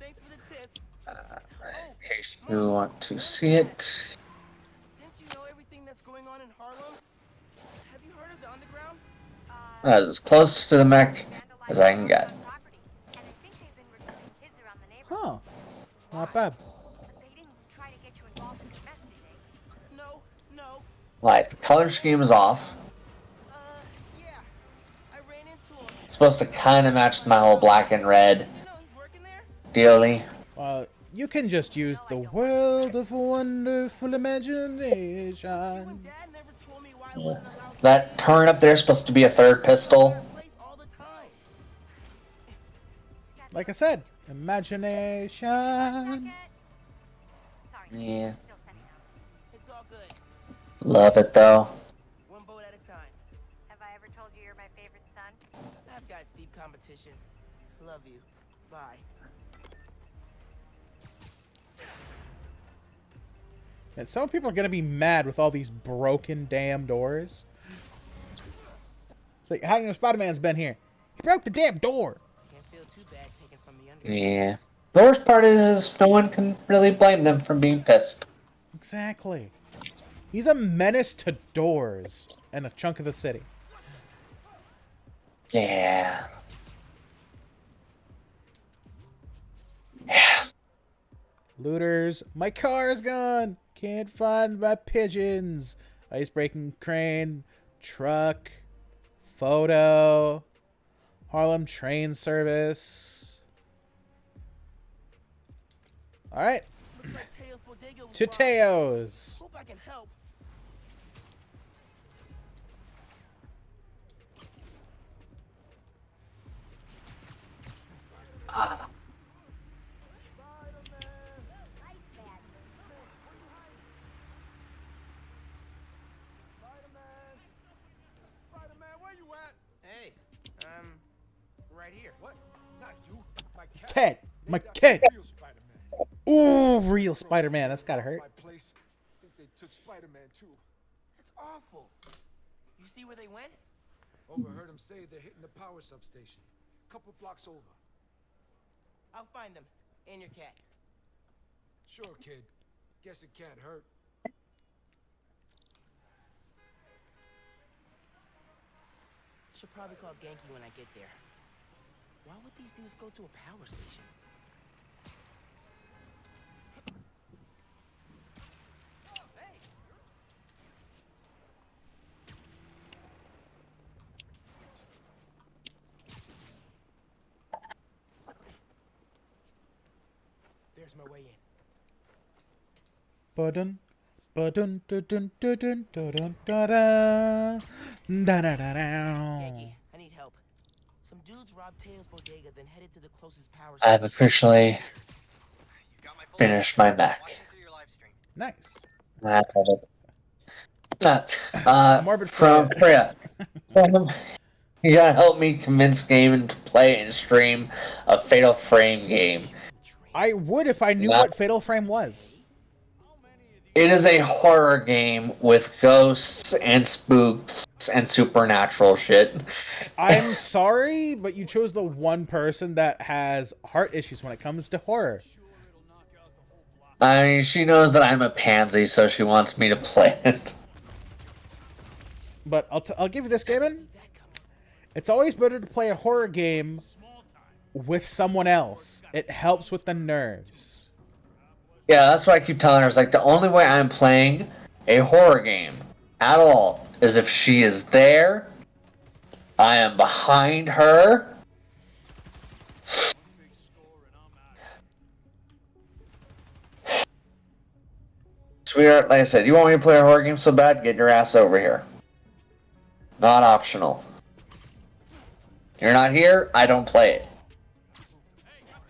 Thanks for the tip. In case you want to see it. Since you know everything that's going on in Harlem, have you heard of the underground? That's as close to the mech as I can get. And I think they've been recruiting kids around the neighborhood. Huh. Not bad. But they didn't try to get you involved in the mess, did they? No. Like, the color scheme is off. Yeah. I ran into him. It's supposed to kind of match my whole black and red You know he's working there? dealy. You can just use the world of wonderful imagination. Dad never told me why I wasn't allowed to That turn up there is supposed to be a third pistol. place all the time. Like I said, imagination. Sorry. Yeah. Still setting up. It's all good. Love it though. One vote at a time. Have I ever told you you're my favorite son? I've got steep competition. Love you. Bye. And some people are gonna be mad with all these broken damn doors. It's like, how do you know Spider-Man's been here? He broke the damn door. Can't feel too bad taken from the underground. Yeah. The worst part is no one can really blame them for being pissed. Exactly. He's a menace to doors and a chunk of the city. Yeah. Yeah. Looters, my car is gone. Can't find my pigeons. Ice breaking crane, truck, photo, Harlem train service. All right, Looks like Teo's bodega was to robbed. Teo's. Hope I can help. Spider-Man, where you at? Hey, right here. What? Not you. My cat. Cat, my Maybe cat. that's real Spider-Man. Ooh, real Spider-Man. That's gotta hurt. My place. I think they took Spider-Man too. That's awful. You see where they went? Overheard them say they're hitting the power substation. Couple blocks over. I'll find them. And your cat. Sure, kid. Guess it can't hurt. Should probably call Genki when I get there. Why would these dudes go to a power station? There's my way in. Ba-dun, ba-dun, dun-dun, dun-dun, dun-dun, da-da. Yankee, I need help. Some dudes robbed Teo's bodega, then headed to the closest power I've station. officially You got my full finished attention. my mech. Watching through your live stream. Nice. Morbid Freya. You gotta help me convince Game to play and stream a Fatal Frame game. I would if I knew Yeah. what Fatal Frame was. It is a horror game with ghosts and spooks and supernatural shit. I'm sorry, but you chose the one person that has heart issues when it comes to horror. I mean, she knows that I'm a pansy, so she wants me to play it. But I'll give you this, Gaiman. It's always better to play a horror game with someone else. It helps with the nerves. Yeah, that's why I keep telling her. It's like, the only way I'm playing a horror game at all is if she is there, I am behind her. Sweetheart, like I said, you want me to play a horror game so bad? Get your ass over here. Not optional. You're not here, I don't play it.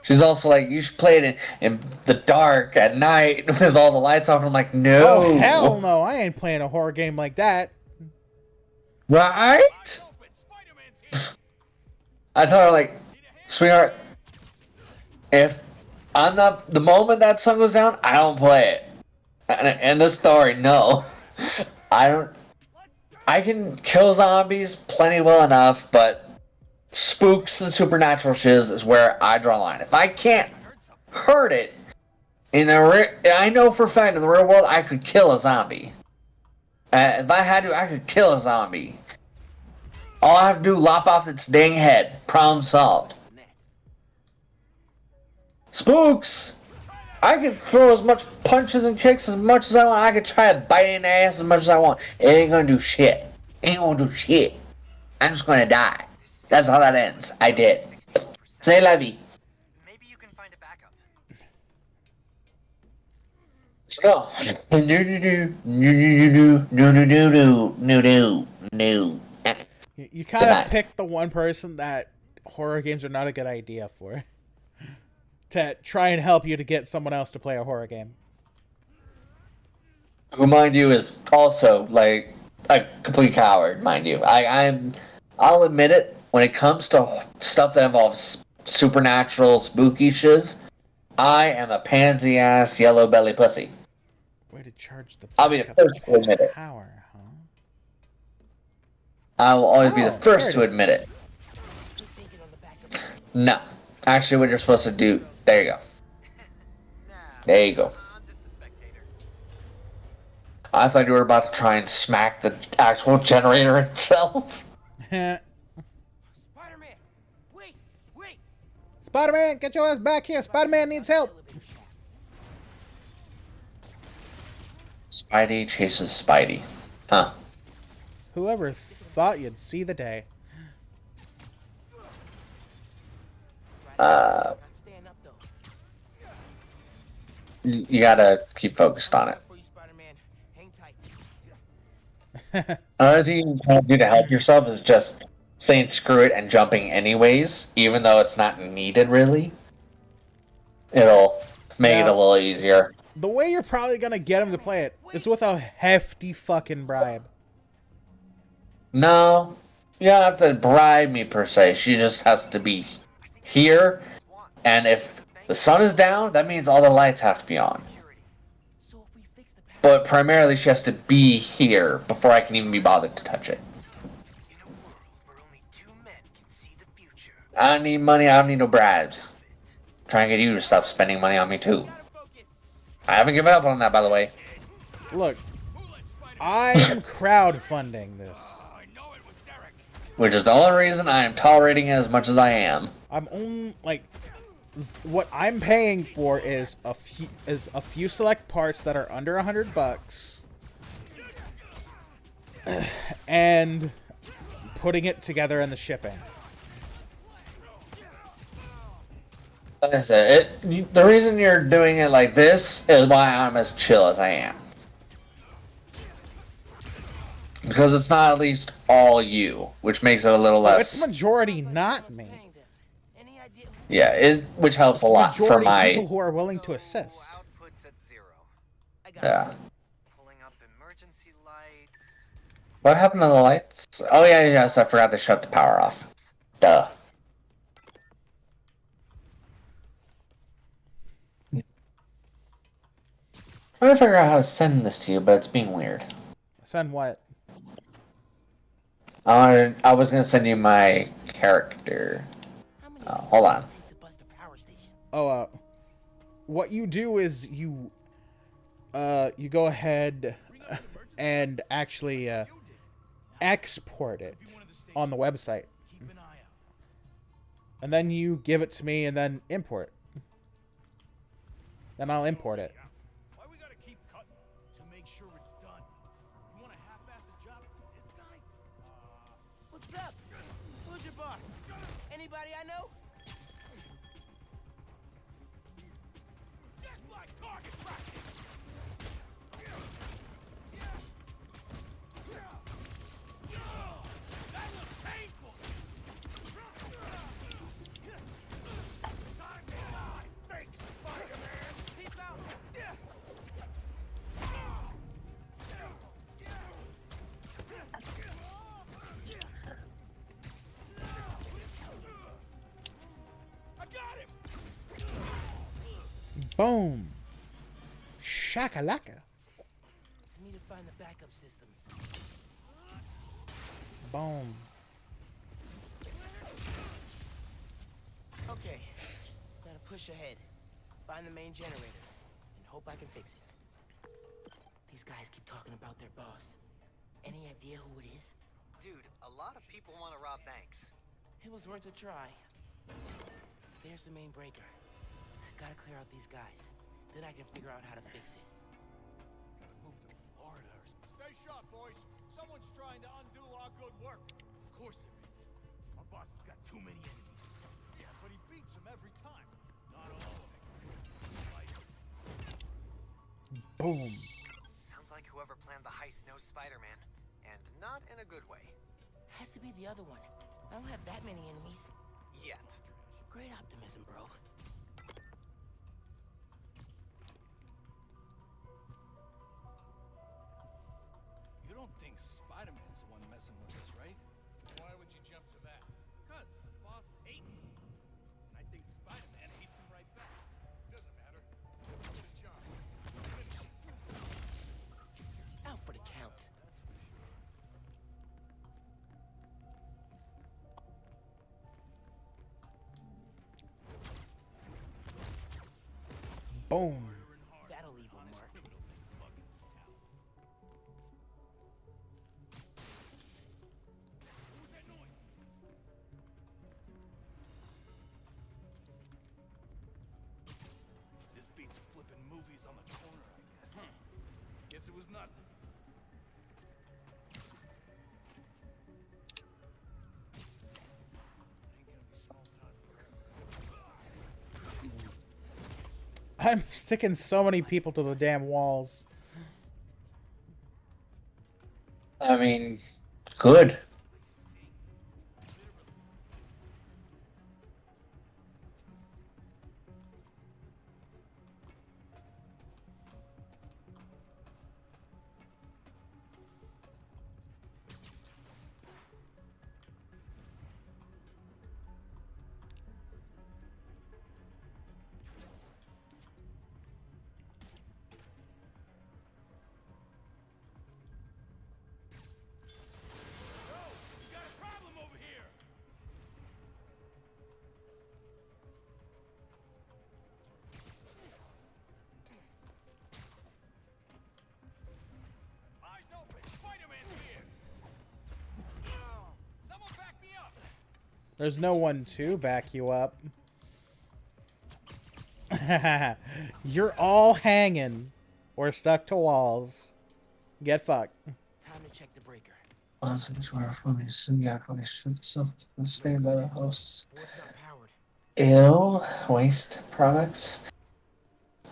She's also like, you should play it in the dark at night with all the lights off. And I'm like, no. Oh, hell no. I ain't playing a horror game like that. Right? I told her, like, sweetheart, if I'm not, the moment that sun goes down, I don't play it. And the story, no. I can kill zombies plenty well enough, but spooks and supernatural shiz is where I draw a line. If I can't hurt it, I know for a fact in the real world I could kill a zombie. If I had to, I could kill a zombie. All I have to do is lop off its dang head. Problem solved. Spooks! I can throw as much punches and kicks as much as I want. I can try to bite it in the ass as much as I want. It ain't gonna do shit. Ain't gonna do shit. I'm just gonna die. That's how that ends. I did. Say la vie. Maybe you can find a backup. No. You kind of picked the one person that horror games are not a good idea for. To try and help you to get someone else to play a horror game. Who, mind you, is also, like, a complete coward, mind you. I'll admit it, when it comes to stuff that involves supernatural, spooky shiz, I am a pansy-ass, yellow belly pussy. Way to charge the I'll be the first to admit it. power, huh? I will always be the first to there it admit it. No. Actually, what you're supposed to do... There you go. There you go. I'm just a spectator. I thought you were about to try and smack the actual generator itself. Spider-Man! Wait! Spider-Man, get your ass back here. Spider-Man needs help. Spidey chases Spidey. Huh. Whoever thought you'd see the day. Not staying up, though. You gotta keep focused on it. For you, Spider-Man. Hang tight. Another thing you can do to help yourself is just saying screw it and jumping anyways, even though it's not needed really. It'll make it a little easier. The way you're probably gonna get him to play it is with a hefty fucking bribe. No, you don't have to bribe me per se. She just has to be here, and if the sun is down, that means all the lights have to be on. So if we fix the power, But primarily she has to be here before I can even be bothered to touch it. In a world where only two men can see the future, I don't need money, I don't need no bribes. Try and get you to stop spending money on me too. I haven't given up on that, by the way. Look, I'm crowdfunding this. Which is the only reason I am tolerating it as much as I am. I'm only like, what I'm paying for is a few select parts that are under $100, and putting it together in the shipping. Like I said, the reason you're doing it like this is why I'm as chill as I am. Because it's not at least all you, which makes it a little Oh, less. it's majority Sounds like not someone's me. paying them. Any idea who- Yeah, which helps a It's lot for majority my. people who are willing to So, assist. output's at 0. I got Yeah. it. Pulling up emergency lights. What happened to the lights? Oh yeah, yes, I forgot to shut the power off. Duh. I'm trying to figure out how to send this to you, but it's being weird. Send what? I was gonna send you my character. How many Hold does on. it take to bust a power station? Oh, what you do is you go ahead and actually export it on the website, and then you give it to me, and then import. Then I'll import it. Why we gotta keep cutting? To make sure it's done. You want a half-assed job for this guy? What's up? Who's your boss? Anybody I know? That's my target practice! That was painful! Time to die, fake Spider-Man! Peace out. I got him! Boom. Shakalaka. I need to find the backup systems. Boom. Okay. Gotta push ahead. Find the main generator. And hope I can fix it. These guys keep talking about their boss. Any idea who it is? Dude, a lot of people want to rob banks. It was worth a try. There's the main breaker. Gotta clear out these guys. Then I can figure out how to fix it. Gotta move to Florida or Stay sharp, boys. Someone's trying to undo our good work. Of course there is. Our boss has got too many enemies. Yeah, but he beats them every time. Not all of them. Boom. Sounds like whoever planned the heist knows Spider-Man. And not in a good way. Has to be the other one. I don't have that many enemies. Yet. Great optimism, bro. You don't think Spider-Man's the one messing with us, right? Why would you jump to that? Because the boss hates him. And I think Spider-Man hates him right back. Doesn't matter. Good job. Finish it. Out for the count. Boom. That'll leave a mark. This beats flipping movies on the corner, I guess. Guess it was nothing. Ain't gonna be small time forever. I'm sticking so many people to the damn walls. I mean, good. Yo, we got a problem over here. Eyes open. Spider-Man's here. Someone back me up. There's no one to back you up. You're all hanging or stuck to walls. Get fucked. Time to check the breaker. Stand by the hosts. Board's not powered. Ill waste products.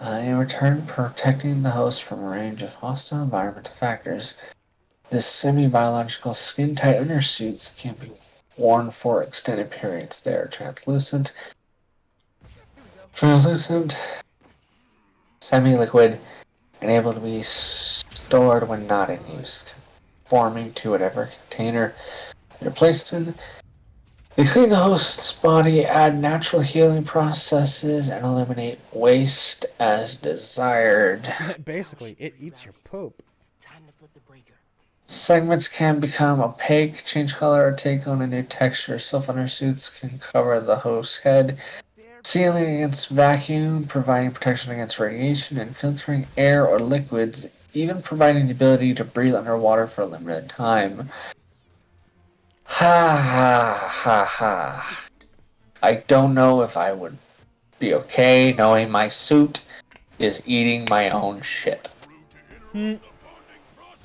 In return, protecting the host from a range of hostile environmental factors. This semi-biological skin-tight undersuits can be worn for extended periods. They are translucent, semi-liquid, and able to be stored when not in use, conforming to whatever container they're placed in. They clean the host's body, add natural healing processes, and eliminate waste as desired. Basically, it eats your poop. Time to flip the breaker. Segments can become opaque, change color, or take on a new texture. Self undersuits can cover the host's head, sealing against vacuum, providing protection against radiation, and filtering air or liquids, even providing the ability to breathe underwater for a limited time. Ha ha ha ha. I don't know if I would be okay knowing my suit is eating my own shit.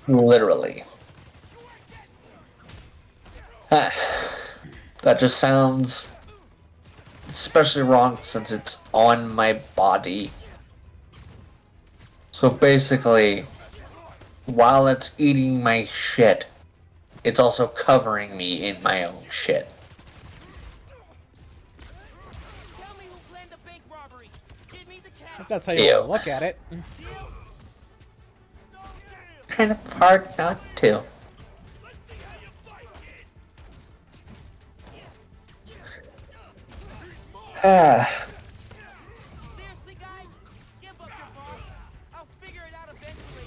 Literally. That just sounds especially wrong since it's on my body. So basically, while it's eating my shit, it's also covering me in my own shit. Tell me who planned the bank robbery. Give me the cash. If that's how you want to look at it. Kind of hard not to. Seriously, guys? Give up your boss. I'll figure it out eventually.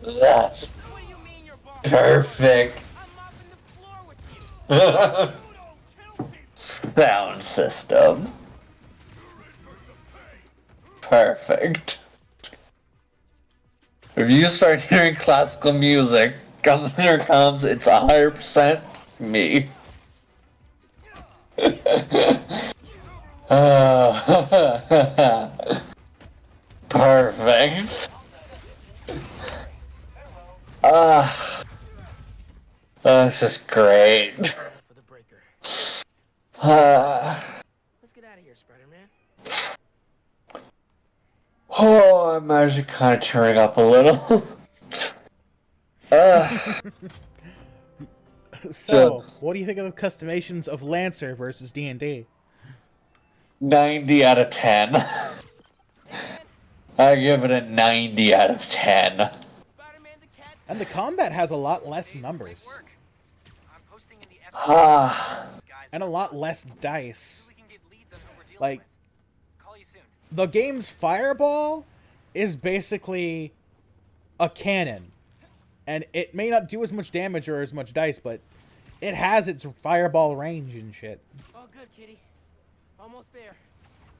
That's What do you mean you're boss? perfect. I'm mopping the floor with you. Sound system. Perfect. If you start hearing classical music, here comes, it's 100% me. Perfect. This is great. For the breaker. Uh, Let's get out of here, Spider-Man. oh, I'm actually kind of tearing up a little. So, what do you think of the customizations of Lancer versus D&D? 90 out of 10. I give it a 90 out of 10. Spider-Man the cat. And the combat has a lot less numbers. I'm posting in the Ah, And a lot less dice. we can get leads on who we're dealing Like, with. Call you soon. the game's fireball is basically a cannon. And it may not do as much damage or as much dice, but it has its fireball range and shit. Oh, good, kitty. Almost there.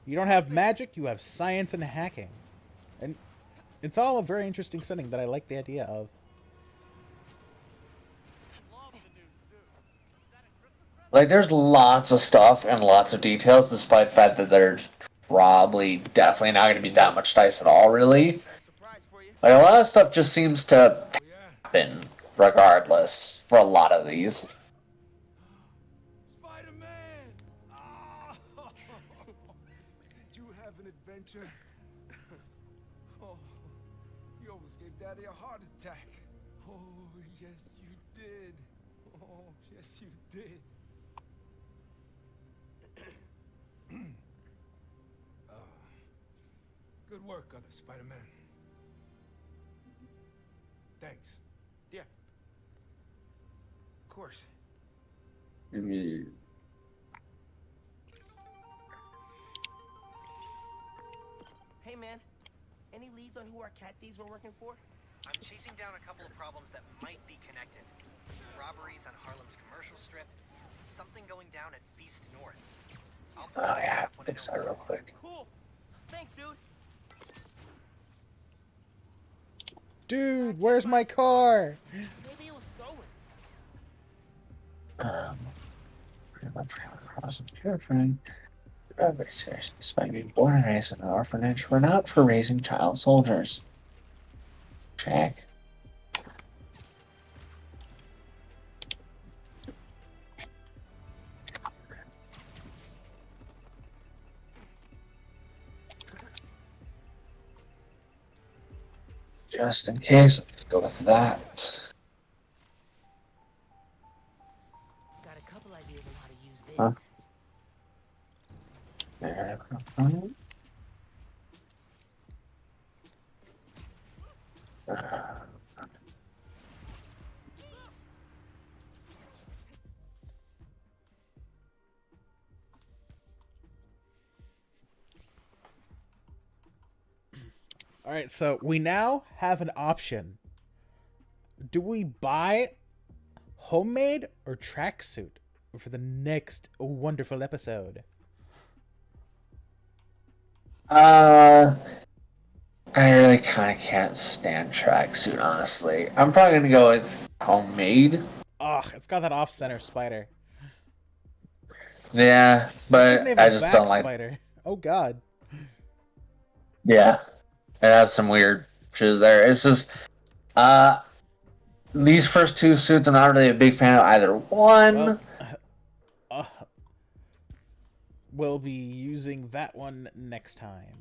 You don't have magic, you have science and hacking. And it's all a very interesting setting that I like the idea of. like there's lots of stuff and lots of details, despite the fact that there's probably definitely not going to be that much dice at all, really. Got a surprise for you. Like a lot of stuff just seems to happen regardless for a lot of these. Spider-Man! Ah! Did you have an adventure? Oh, you almost gave Daddy a heart attack. Oh, yes, you did. Oh, yes, you did. Good work, other Spider-Man. Thanks. Yeah. Of course. Hey, man. Any leads on who our cat thieves were working for? I'm chasing down a couple of problems that might be connected. Robberies on Harlem's commercial strip, something going down at Feast North. I'll post Oh the yeah, map when I fix know that real more. quick. Cool. Thanks, dude. Dude, where's my car? Maybe it was stolen. Pretty much ran across a girlfriend. Very serious. Despite being born and raised in an orphanage, we're not for raising child soldiers. Check. Just in case, let's go with that. Got a couple ideas on how to use this. Huh? There. All right, so we now have an option. Do we buy homemade or tracksuit for the next wonderful episode? I really kind of can't stand tracksuit, honestly. I'm probably gonna go with homemade. Ugh, it's got that off-center spider. Yeah, It doesn't but have I a just back don't like. spider. Oh god. Yeah, it has some weird shit there. It's just, these first two suits, I'm not really a big fan of either one. Well, uh, we'll be using that one next time.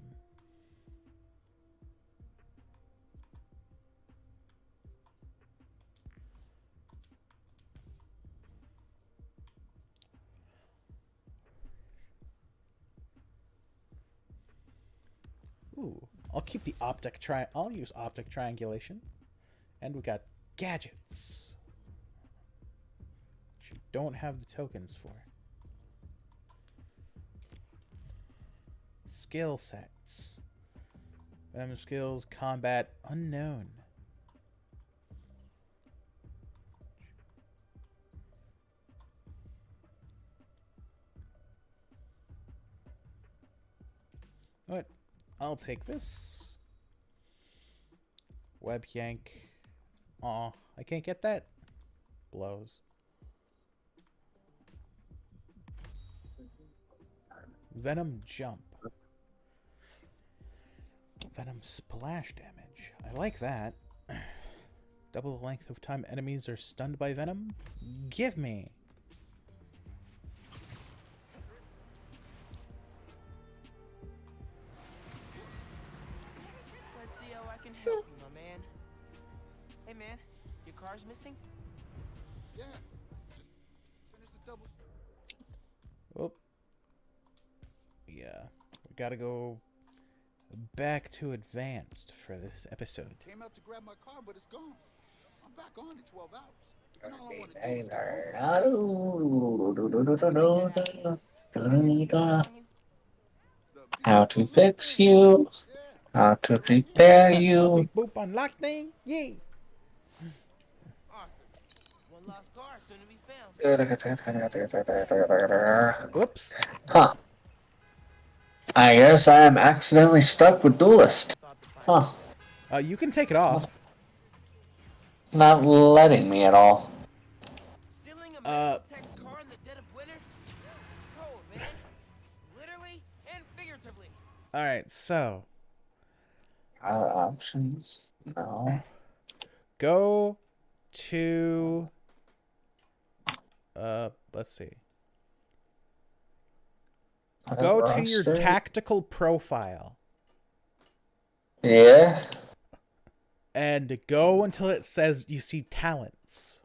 Ooh, I'll keep the I'll use optic triangulation. And we got gadgets, which you don't have the tokens for. Skill sets. Venom skills, combat, unknown. What? I'll take this. Web yank. Aw, I can't get that. Blows. Venom jump. Venom splash damage. I like that. Double the length of time enemies are stunned by Venom? Give me. Let's see how I can help you, my man. Hey, man, your car's missing? Yeah. Just finish the double. Whoop. Yeah. We gotta go back to advanced for this episode. Came out to grab my car, but it's gone. I'm back on in 12 hours. And all I want to do is get home. How to fix you? How to prepare you? Big boop on lockdown. Yay. Awesome. One lost car soon to be found. Whoops. Huh. I guess I am accidentally stuck with Duelist. Huh. You can take it off. Not letting me at all. Stealing a medical tech's car in the dead of winter? It's cold, man. Literally and figuratively. Alright, so. Options? No. Go to. Let's see. Go to your tactical profile. Yeah. And go until it says you see talents.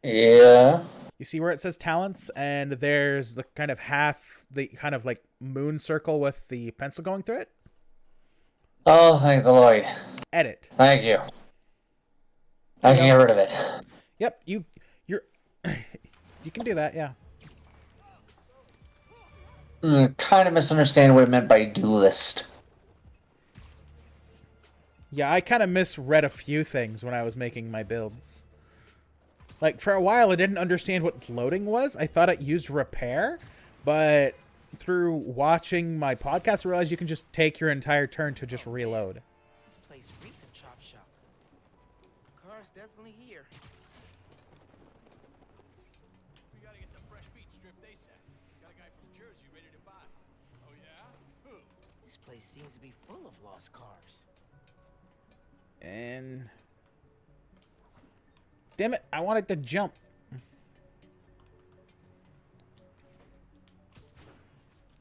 Yeah. You see where it says talents, and there's the kind of like moon circle with the pencil going through it? Oh, thank the Lord. Edit. Thank you. I can get rid of it. Yep, you're you can do that, yeah. Kind of misunderstand what it meant by Duelist. Yeah, I kind of misread a few things when I was making my builds. Like, for a while, I didn't understand what loading was. I thought it used repair, but through watching my podcast, I realized you can just take your entire turn to just reload. This place reeks of chop shop. Car's definitely here. We gotta get the fresh meat stripped ASAP. Got a guy from Jersey ready to buy. Oh yeah? Who? This place seems to be full of lost cars. And... damn it, I wanted to jump. You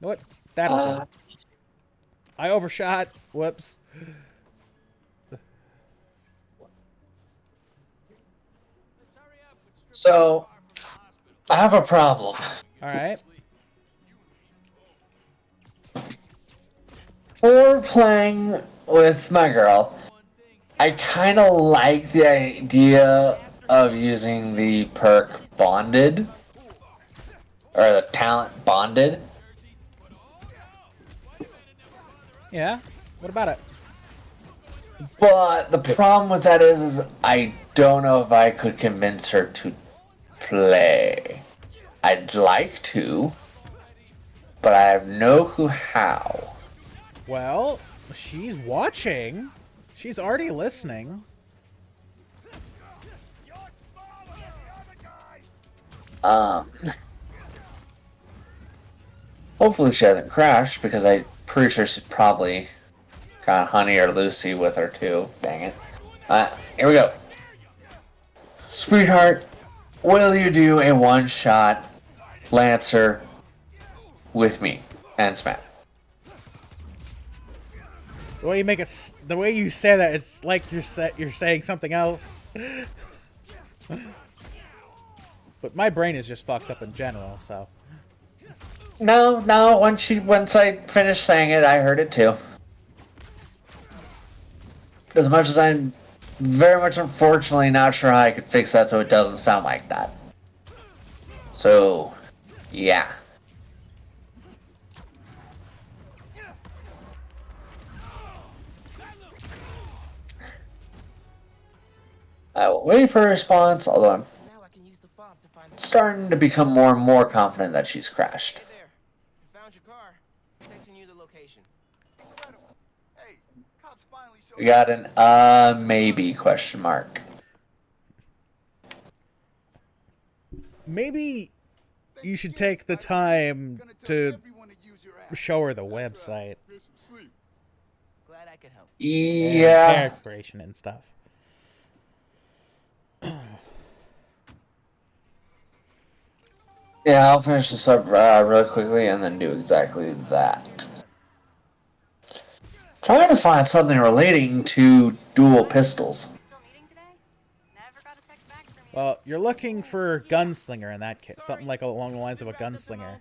know what? That'll do. I overshot. Whoops. So, I have a problem. All right. For playing with my girl, I kind of like the idea of using the perk bonded, or the talent bonded. Yeah. What about it? But the problem with that is I don't know if I could convince her to play. I'd like to, but I have no clue how. Well, she's watching. She's already listening. Hopefully she hasn't crashed, because I'm pretty sure she's probably got Honey or Lucy with her too. Dang it. Here we go. Sweetheart, will you do a one-shot Lancer with me and Smack? The way you make it, the way you say that, it's like you're saying something else. But my brain is just fucked up in general, so. No. Once I finished saying it, I heard it too. As much as I'm very much unfortunately not sure how I could fix that so it doesn't sound like that. So, yeah. I will wait for a response, although I'm Now I can use the fob to find the starting to become more and more confident that she's crashed. Hey there. I found your car. Texting you the location. Incredible. Hey, cops finally showed We got an maybe question mark. Maybe you should take the time to show her the website. Glad I could help. And Yeah. character creation and stuff. Yeah, I'll finish this up real quickly and then do exactly that. Trying to find something relating to dual pistols. Still meeting today? Never got a text back from you. Well, you're looking for gunslinger in that case, something like along the lines of a gunslinger.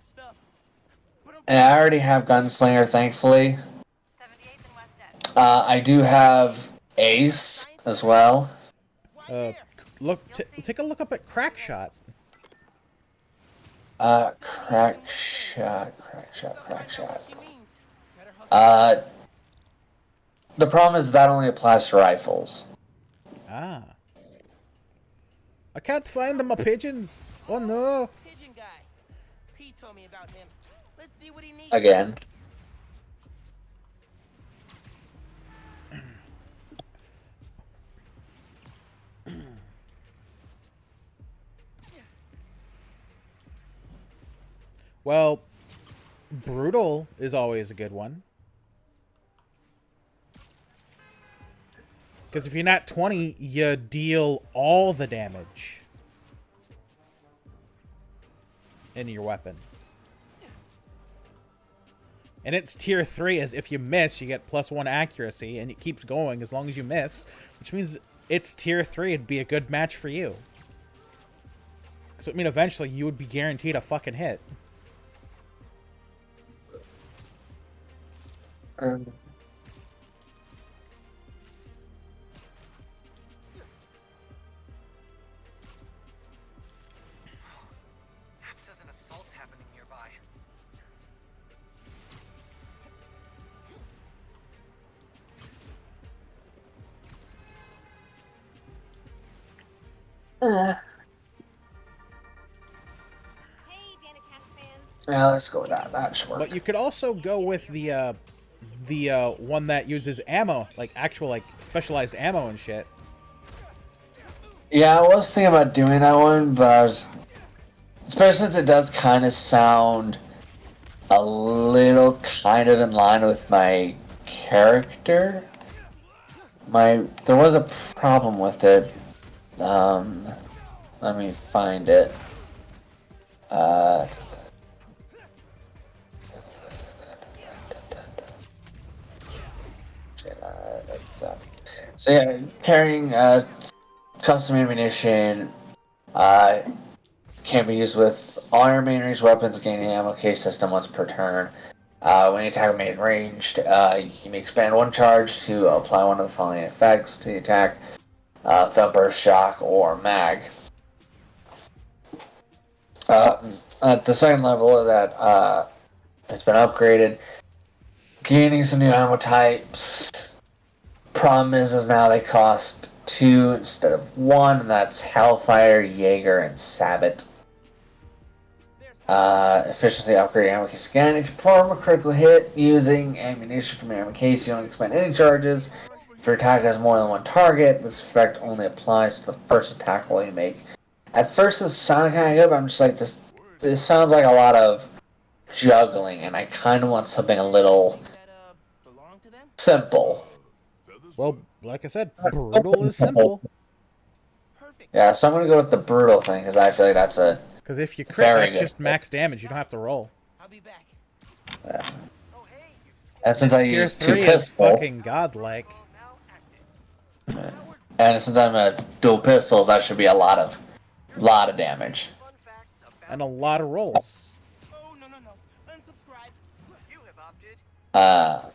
And I already have Gunslinger, thankfully. 78th and West End. I do have Ace as well. Take a look up at Crackshot. Crackshot. The problem is that only applies to rifles. Ah. I can't find my pigeons. Oh no. Pigeon guy. Pete told me about him. Let's see what he needs. Again. Well, brutal is always a good one. Because if you're not 20, you deal all the damage in your weapon. And it's tier 3, as if you miss, you get +1 accuracy, and it keeps going as long as you miss, which means it's tier 3, it'd be a good match for you. So I mean, eventually you would be guaranteed a fucking hit. Map says an assault's happening nearby. Hey, Danicast fans. Yeah, let's go with that. That should work. But you could also go with the one that uses ammo, like actual like specialized ammo and shit. Yeah, I was thinking about doing that one, but I was... Especially since it does kind of sound a little kind of in line with my character. There was a problem with it. Let me find it. So yeah, carrying custom ammunition can be used with all your main range weapons, gaining ammo case system once per turn. When you attack a main ranged, you may expand one charge to apply one of the following effects to the attack: thumper, shock, or mag. At the second level of that, it's been upgraded, gaining some new ammo types. Problem is now they cost 2 instead of 1, and that's Hellfire, Jaeger, and Sabbat. Efficiency upgrade ammo case again. If you perform a critical hit using ammunition from your ammo case, you don't expend any charges. If your attack has more than one target, this effect only applies to the first attack roll you make. At first, this sounded kind of good, but I'm just like, this sounds like a lot of juggling, and I kind of want something a little simple. Well, like I said, brutal is simple. Yeah, so I'm going to go with the brutal thing, because I feel like that's a Because if you crit, that's just max damage. You don't have to roll. I'll be back. Yeah. And since I Tier use 2 3 is pistols, fucking godlike. and since I'm a dual pistols, that should be a lot of damage. And a lot of rolls. Oh, no. Unsubscribe. You have opted.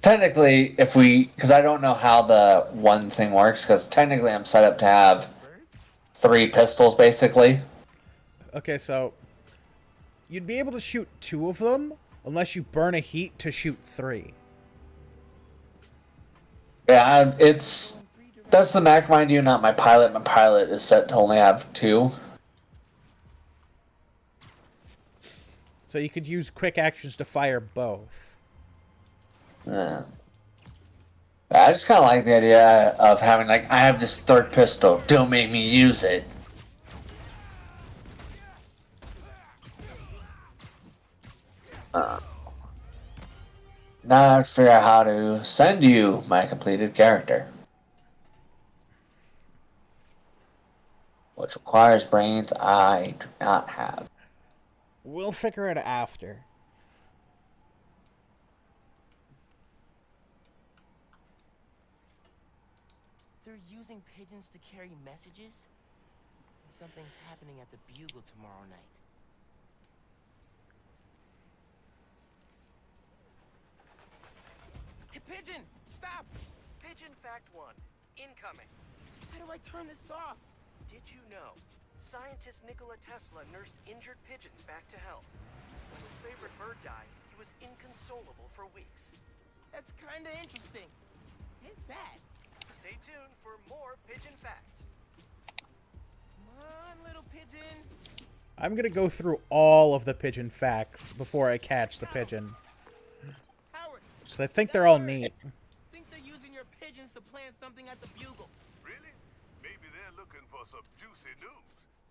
Technically, because I don't know how the one thing works, because technically I'm set up to have 3 pistols, basically. Okay, so you'd be able to shoot 2 of them unless you burn a heat to shoot 3. Yeah, that's the Mac, mind you, not my pilot. My pilot is set to only have 2. So you could use quick actions to fire both. Yeah. I just kind of like the idea of having, like, I have this 3rd pistol, don't make me use it. Now I have to figure out how to send you my completed character. Which requires brains I do not have. We'll figure it after. They're using pigeons to carry messages? Something's happening at the Bugle tomorrow night. Hey, Pigeon! Stop! Pigeon Fact 1. Incoming. How do I turn this off? Did you know? Scientist Nikola Tesla nursed injured pigeons back to health. When his favorite bird died, he was inconsolable for weeks. That's kinda interesting. It's sad. Stay tuned for more pigeon facts. Come on, little pigeon. I'm gonna go through all of the pigeon facts before I catch the pigeon. Howard. Because I think they're all neat. Think they're using your pigeons to plan something at the Bugle. Really? Maybe they're looking for some juicy news.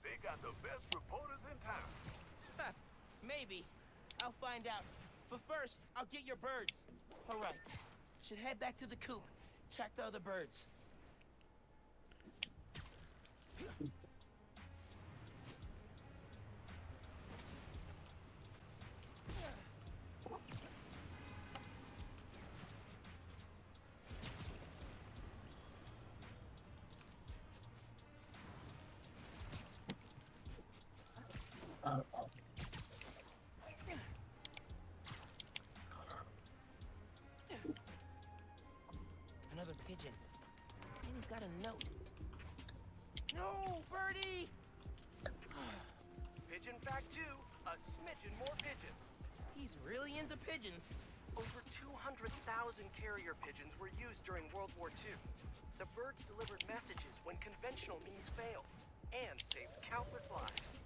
They got the best reporters in town. Maybe. I'll find out. But first, I'll get your birds. All right. Should head back to the coop. Track the other birds. Another pigeon. And he's got a note. No, Birdie! Pigeon Fact 2. A smidgen more pigeon. He's really into pigeons. Over 200,000 carrier pigeons were used during World War II. The birds delivered messages when conventional means failed, and saved countless lives.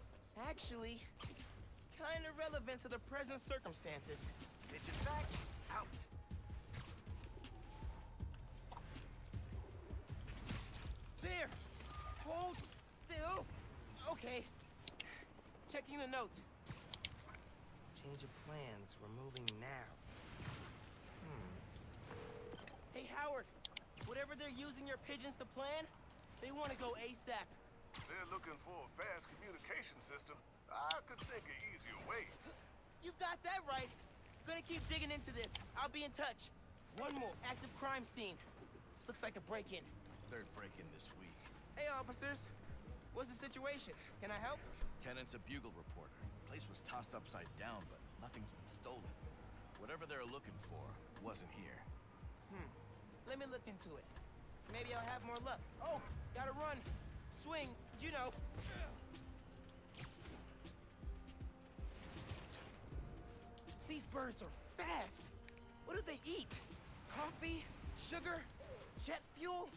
Actually, kinda relevant to the present circumstances. Pigeon Facts out. There! Hold still! Okay. Checking the note. Change of plans. We're moving now. Hey, Howard. Whatever they're using your pigeons to plan, they want to go ASAP. They're looking for a fast communication system. I could think of easier ways. You've got that right. Gonna keep digging into this. I'll be in touch. One more active crime scene. Looks like a break-in. Third break-in this week. Hey, officers. What's the situation? Can I help? Tenant's a bugle reporter. Place was tossed upside down, but nothing's been stolen. Whatever they're looking for wasn't here. Let me look into it. Maybe I'll have more luck. Oh, gotta run. Swing, you know. These birds are fast. What do they eat? Coffee? Sugar? Jet fuel?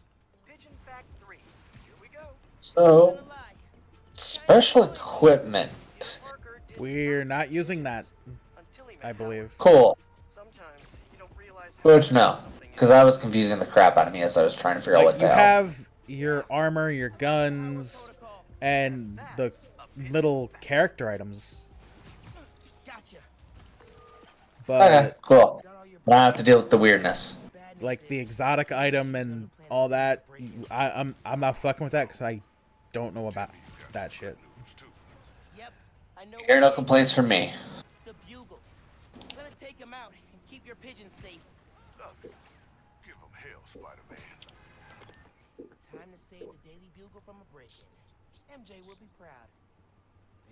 Pigeon Fact 3. Here we go. So, Gonna lie. special equipment. Parker did We're not using that, until he met I believe. Howard. Cool. Sometimes you don't realize how Good to know. something Because is. I was confusing the crap out of me as I was trying to figure out Like, what you the hell. have your armor, your guns, and the little character items. Gotcha. But Okay, cool. Got all your But I have to deal with the weirdness. bad like news the is- exotic item and all that, I'm not fucking with that because I don't know about that shit. Yep, I know Hear what no it is. complaints from me. The bugle. Gonna take him out and keep your pigeons safe. Give him hell, Spider-Man. Time to save the Daily Bugle from a break-in. MJ will be proud.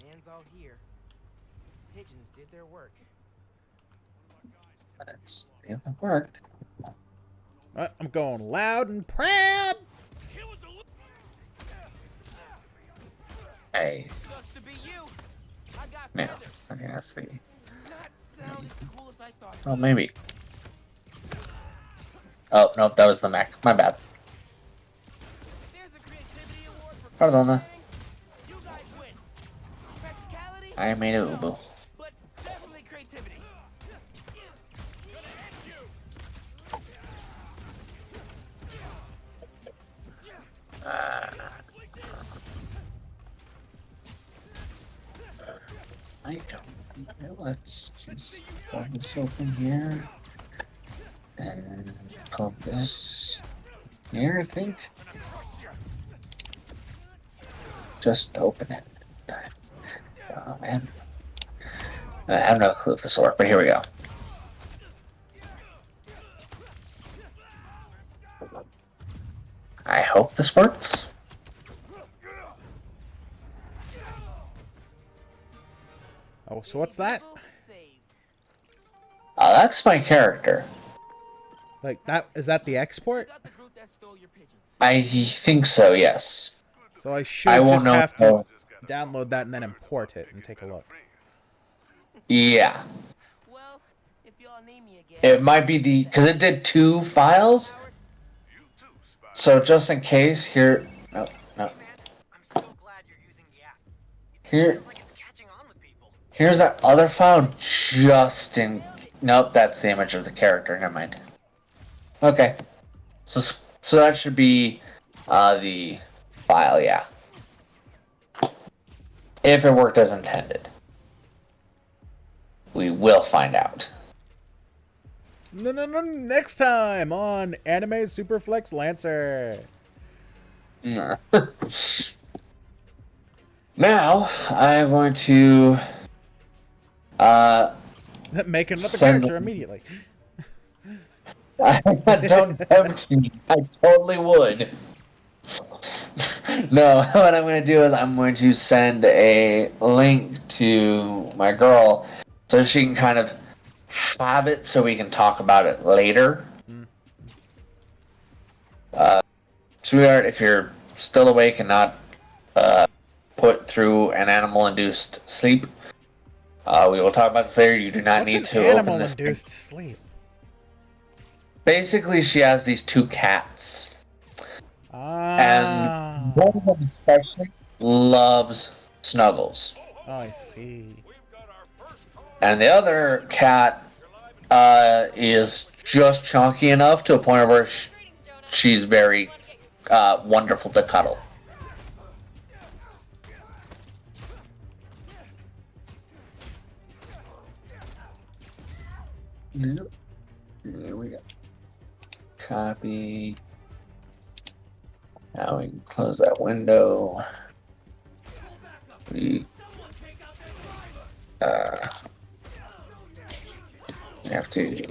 Fans all here. Pigeons did their work. It worked. I'm going loud and proud. Hey, Sucks to be you. I got now, feathers. okay, let's see. Not sound as cool as I thought. Oh, maybe. Oh, nope, that was the Mac. My bad. There's a creativity award for Pardon. you guys win. Practicality, I made a boo. but definitely creativity. I don't know. Let's just pull this open here. And pull this here, I think. Just open it. Oh, man. I have no clue if this will work, but here we go. I hope this works. Oh, so what's that? Bugle saved. That's my character. Like that? Is that the export? Got the group that stole your pigeons. I think so, yes. So I should I won't just know. have to download that and then import it and take a look. Yeah. Well, if y'all need me again. It might be the... Because it did 2 files. Howard, You too, Spider. So just in case, here... No, no. Hey man, I'm so glad you're using the app. Here... Feels like it's catching on with people. Here's that other file just in... Nope, that's the image of the character. Never mind. Okay. So that should be the file, yeah. If it worked as intended. We will find out. No, next time on Anime Superflex Lancer. Now, I'm going to... Make another Send- character immediately. Don't tempt me. I totally would. No, what I'm going to do is I'm going to send a link to my girl so she can kind of have it so we can talk about it later. Sweetheart, if you're still awake and not put through an animal-induced sleep, we will talk about this later. You do not What's need an to open this. animal-induced sleep? Basically, she has these 2 cats. Ah. And one of them especially loves Snuggles. Oh, I see. And the other cat is just chunky enough to a point where she's very wonderful to cuddle. Yep. Here we go. Copy. Now we can close that window. We have to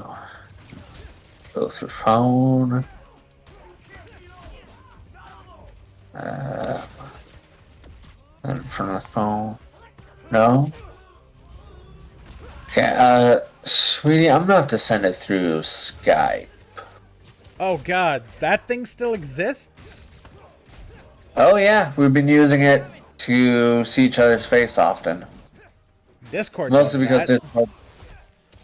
Go through phone. In front of the phone. No? Okay, sweetie, I'm gonna have to send it through Skype. Oh god, that thing still exists? Oh yeah, we've been using it to see each other's face often. Discord Mostly does because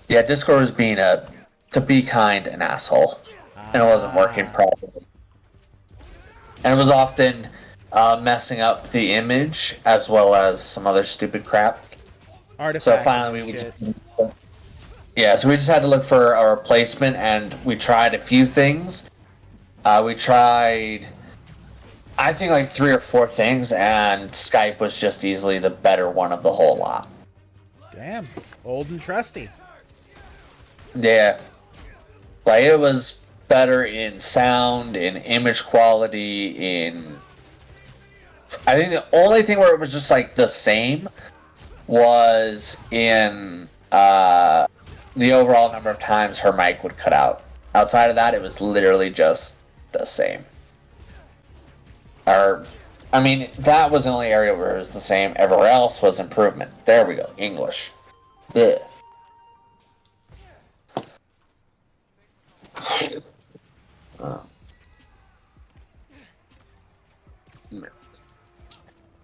that. Discord was being to be kind, an asshole. And it wasn't working properly. And it was often messing up the image as well as some other stupid crap. Artifact. So finally we just, so we just had to look for a replacement, and we tried a few things. We tried, I think, like 3 or 4 things, and Skype was just easily the better one of the whole lot. Damn, old and trusty. Yeah. Like, it was better in sound, in image quality, in... I think the only thing where it was just, like, the same was in the overall number of times her mic would cut out. Outside of that, it was literally just the same. Or, I mean, that was the only area where it was the same. Everywhere else was improvement. There we go. English. Yeah.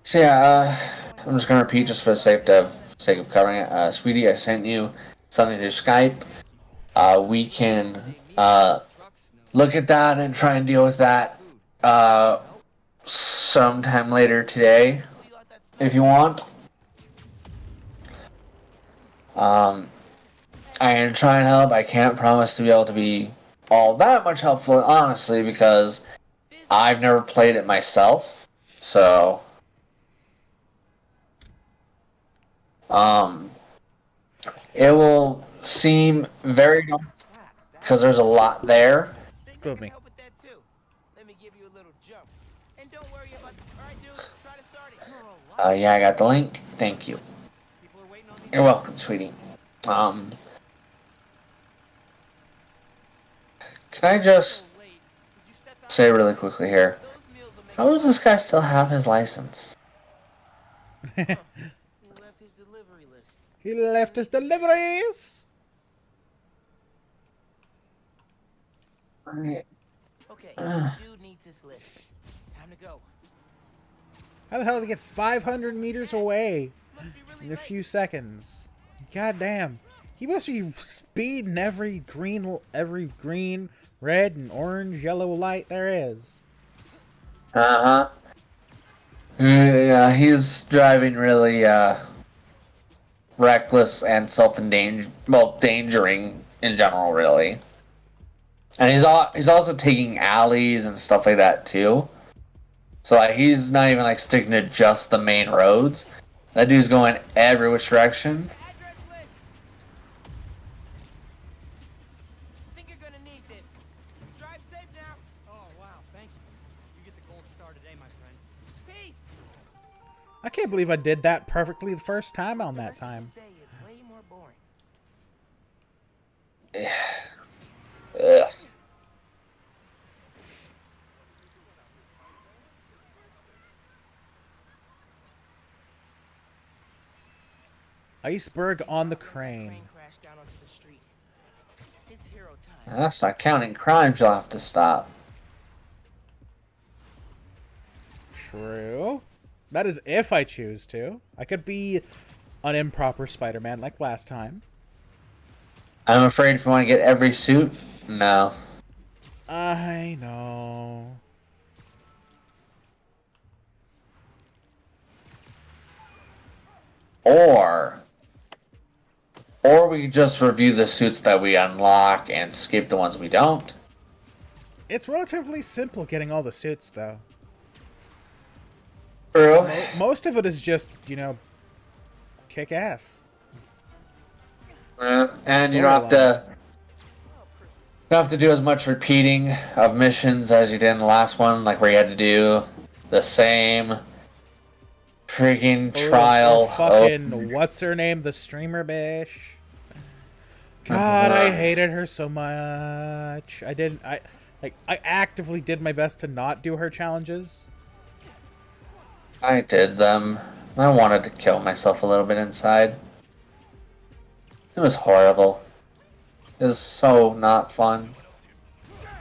So yeah, I'm just gonna repeat just for the sake of covering it. Sweetie, I sent you something through Skype. We can look at that and try and deal with that sometime later today, if you want. I can try and help. I can't promise to be able to be all that much helpful, honestly, because I've never played it myself. So, it will seem very dumb because there's a lot there. Good me. Yeah, I got the link. Thank you. You're welcome, sweetie. Can I just say really quickly here, how does this guy still have his license? He left his deliveries. Okay, dude needs his list. Time to go. How the hell did he get 500 meters away in a few seconds? God damn. He must be speeding every green, red, and orange, yellow light there is. Uh-huh. Yeah, he's driving really, reckless and endangering in general, really. And he's also taking alleys and stuff like that, too. So, like, he's not even, like, sticking to just the main roads. That dude's going every which direction. I can't believe I did that perfectly the first time on that time. Ugh. Iceberg on the crane. That's not counting crimes you'll have to stop. True. That is if I choose to. I could be an improper Spider-Man like last time. I'm afraid if you want to get every suit, no. I know. Or we could just review the suits that we unlock and skip the ones we don't. It's relatively simple getting all the suits, though. True. Most of it is just, you know, kick ass. And you don't have to do as much repeating of missions as you did in the last one, like where you had to do the same freaking trial. Fucking what's her name? The streamer bish. God, I hated her so much. I didn't. I actively did my best to not do her challenges. I did them. I wanted to kill myself a little bit inside. It was horrible. It was so not fun.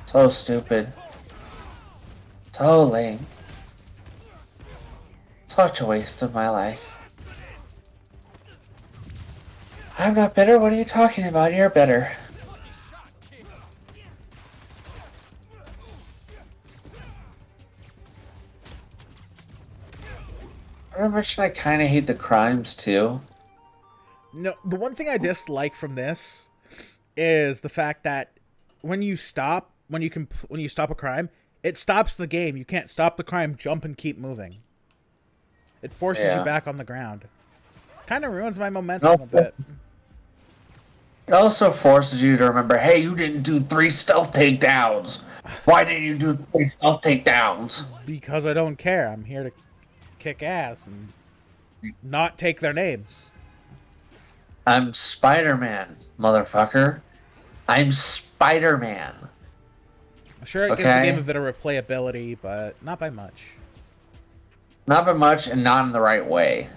So stupid. So lame. Such a waste of my life. I'm not bitter. What are you talking about? You're bitter. I mentioned I kind of hate the crimes too. No, the one thing I dislike from this is the fact that when you stop a crime, it stops the game. You can't stop the crime, jump, and keep moving. It forces you back on the ground. Kind of ruins my momentum a bit. It also forces you to remember, hey, you didn't do 3 stealth takedowns. Why didn't you do 3 stealth takedowns? Because I don't care. I'm here to kick ass and not take their names. I'm Spider-Man, motherfucker. I'm Spider-Man. Sure, it gives the game a bit of replayability, but not by much. Not by much, and not in the right way.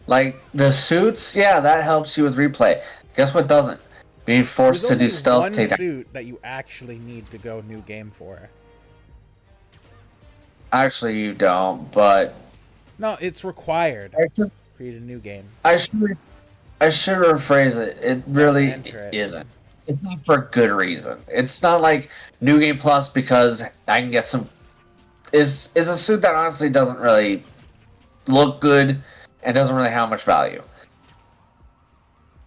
Like, the suits, yeah, that helps you with replay. Guess what doesn't? Being forced to do stealth takedown. There's only one suit that you actually need to go new game for. Actually, you don't, but... No, it's required for you to new game. I should rephrase it. It really isn't. It's not for a good reason. It's not like New Game Plus because I can get some... Is a suit that honestly doesn't really look good and doesn't really have much value.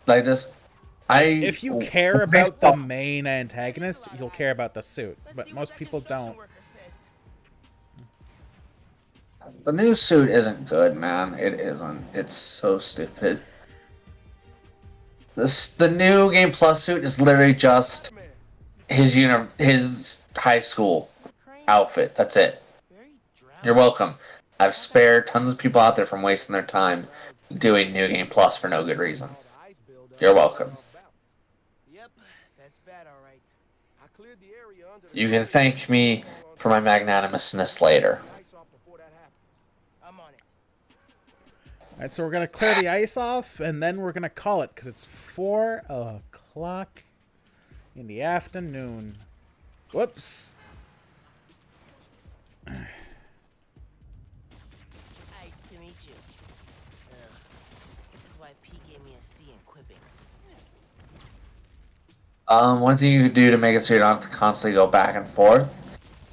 Like this... If you care about the main antagonist, you'll care about the suit, but most people don't. The new suit isn't good, man. It isn't. It's so stupid. The new Game Plus suit is literally just his high school outfit. That's it. You're welcome. I've spared tons of people out there from wasting their time doing New Game Plus for no good reason. You're welcome. Yep, that's bad, all right. I cleared the area under You can thank me for my magnanimousness later. I'm on it. Alright, so we're going to clear the ice off, and then we're going to call it, because it's 4 o'clock in the afternoon. Whoops. Nice to meet you. This is why P gave me a C in quipping. One thing you could do to make it so you don't have to constantly go back and forth,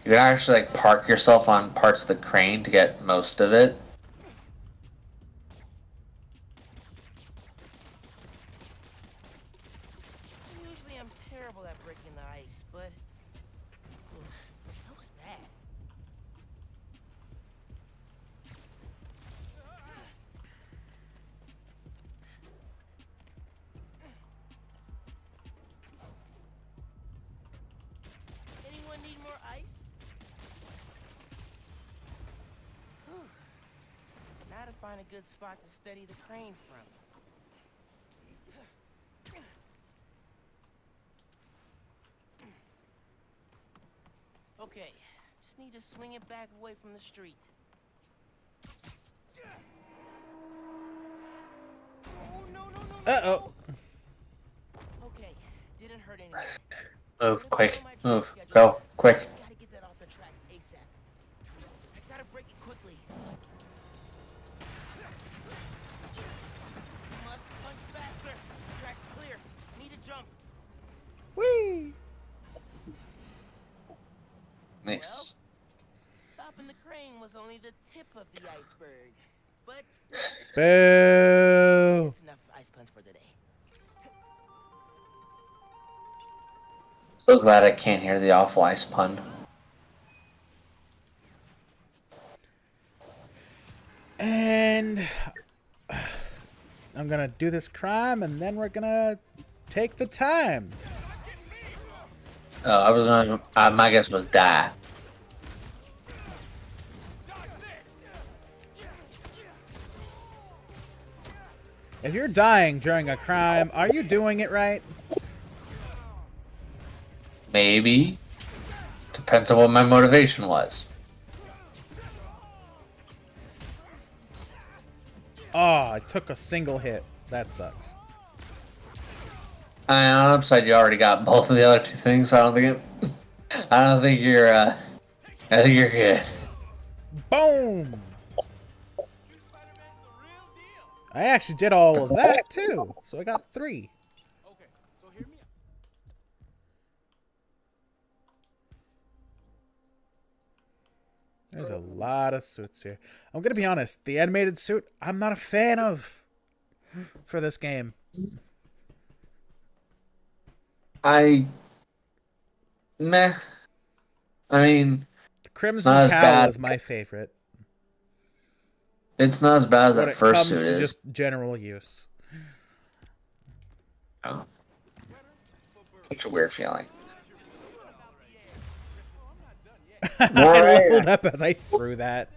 you can actually like park yourself on parts of the crane to get most of it. Usually I'm terrible at breaking the ice, but that was bad. Anyone need more ice? Whew. Now to find a good spot to steady the crane from. Okay, just need to swing it back away from the street. Oh, no. Uh-oh. Okay, didn't hurt anyone. Move, quick, move, go, quick. Gotta get that off the tracks ASAP. I gotta break it quickly. Must punch faster. Track's clear. Need a jump. Whee! Nice. Stopping the crane was only the tip of the iceberg. But Boo! that's enough ice puns for today. So glad I can't hear the awful ice pun. And I'm gonna do this crime, and then we're gonna take the time. I was gonna. My guess was die. If you're dying during a crime, are you doing it right? Maybe. Depends on what my motivation was. Oh, I took a single hit. That sucks. On the upside, you already got both of the other two things. So I don't think it. I don't think you're. I think you're good. Boom! I actually did all of that too, so I got 3. Okay, so hear me out. There's a lot of suits here. I'm gonna be honest, the animated suit, I'm not a fan of for this game. Meh. I mean, Crimson not as Cowl bad. is my favorite it's not as bad as when that it first comes suit to is. just general use. Oh. Such a weird feeling. I leveled up as I threw that.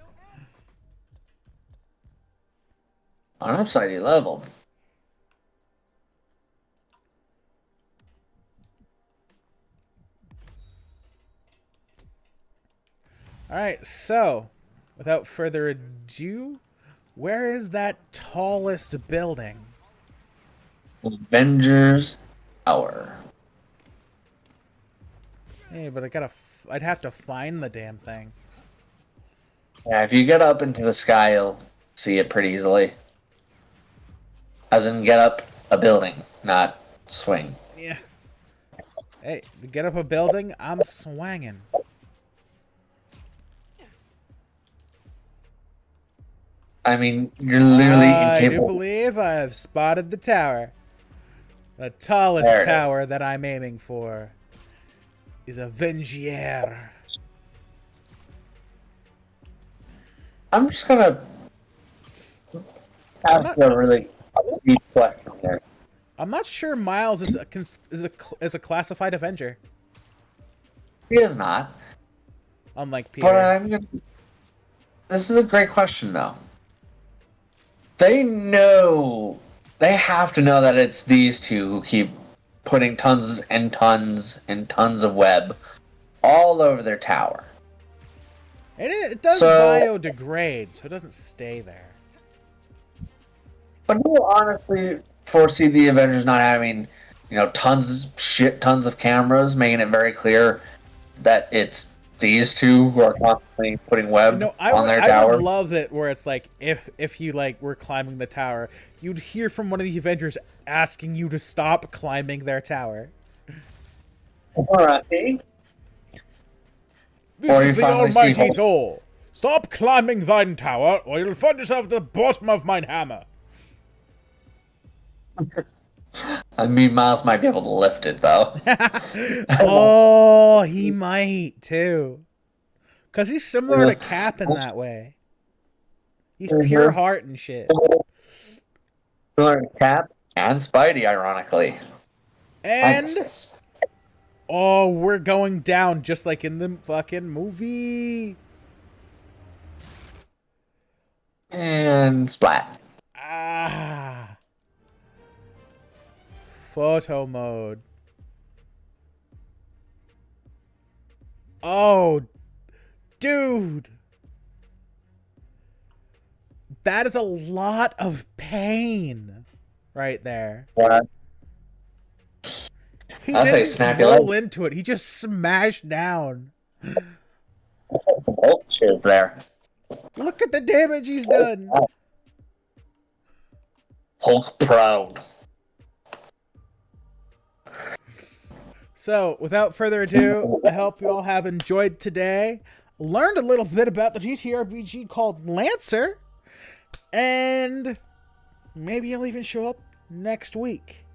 On the upside, you leveled. Alright, so, without further ado, where is that tallest building? Avengers Tower. Hey, but I'd have to find the damn thing. Yeah, if you get up into the sky, you'll see it pretty easily. As in, get up a building, not swing. Yeah. Hey, to get up a building, I'm swanging. I mean, you're literally I do incapable. believe I've spotted the tower. The tallest There it is. tower that I'm aiming for is Avengier. I'm just gonna ask a really deep question here. I'm not sure Miles is a classified Avenger, He is not. unlike But Peter. this is a great question, though. They know, they have to know that it's these two who keep putting tons and tons and tons of web all over their tower. It does So- biodegrade, so it doesn't stay there. But do you honestly foresee the Avengers not having, tons of cameras, making it very clear that it's these two who are constantly putting web No, on their I tower? would love it where it's like if you were climbing the tower, you'd hear from one of the Avengers asking you to stop climbing their tower. Alright. This Or is you the finally see almighty Hulk. Thor. Stop climbing thine tower, or you'll find yourself at the bottom of mine hammer. I mean, Miles might be able to lift it, though. Oh, he might too. Because he's similar to Cap in that way. He's pure heart and shit. Similar to Cap and Spidey, ironically. And oh, we're going down just like in the fucking movie. And splat. Ah. Photo mode. Oh, dude. That is a lot of pain right there. What? He I'll say didn't snap your roll leg. into it. He just smashed down. Hulk cheers there. Look at the damage he's done. Hulk proud. So, without further ado, I hope you all have enjoyed today. Learned a little bit about the GTRPG called Lancer. And maybe you'll even show up next week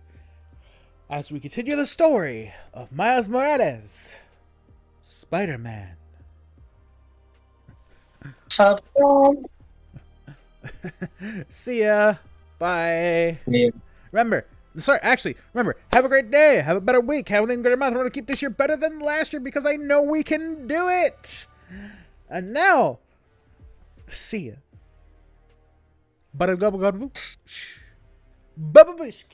as we continue the story of Miles Morales Spider-Man. See ya. Bye. Yeah. Remember, have a great day. Have a better week. Have an even greater month. I want to keep this year better than last year because I know we can do it. And now, see ya. But Bababushki.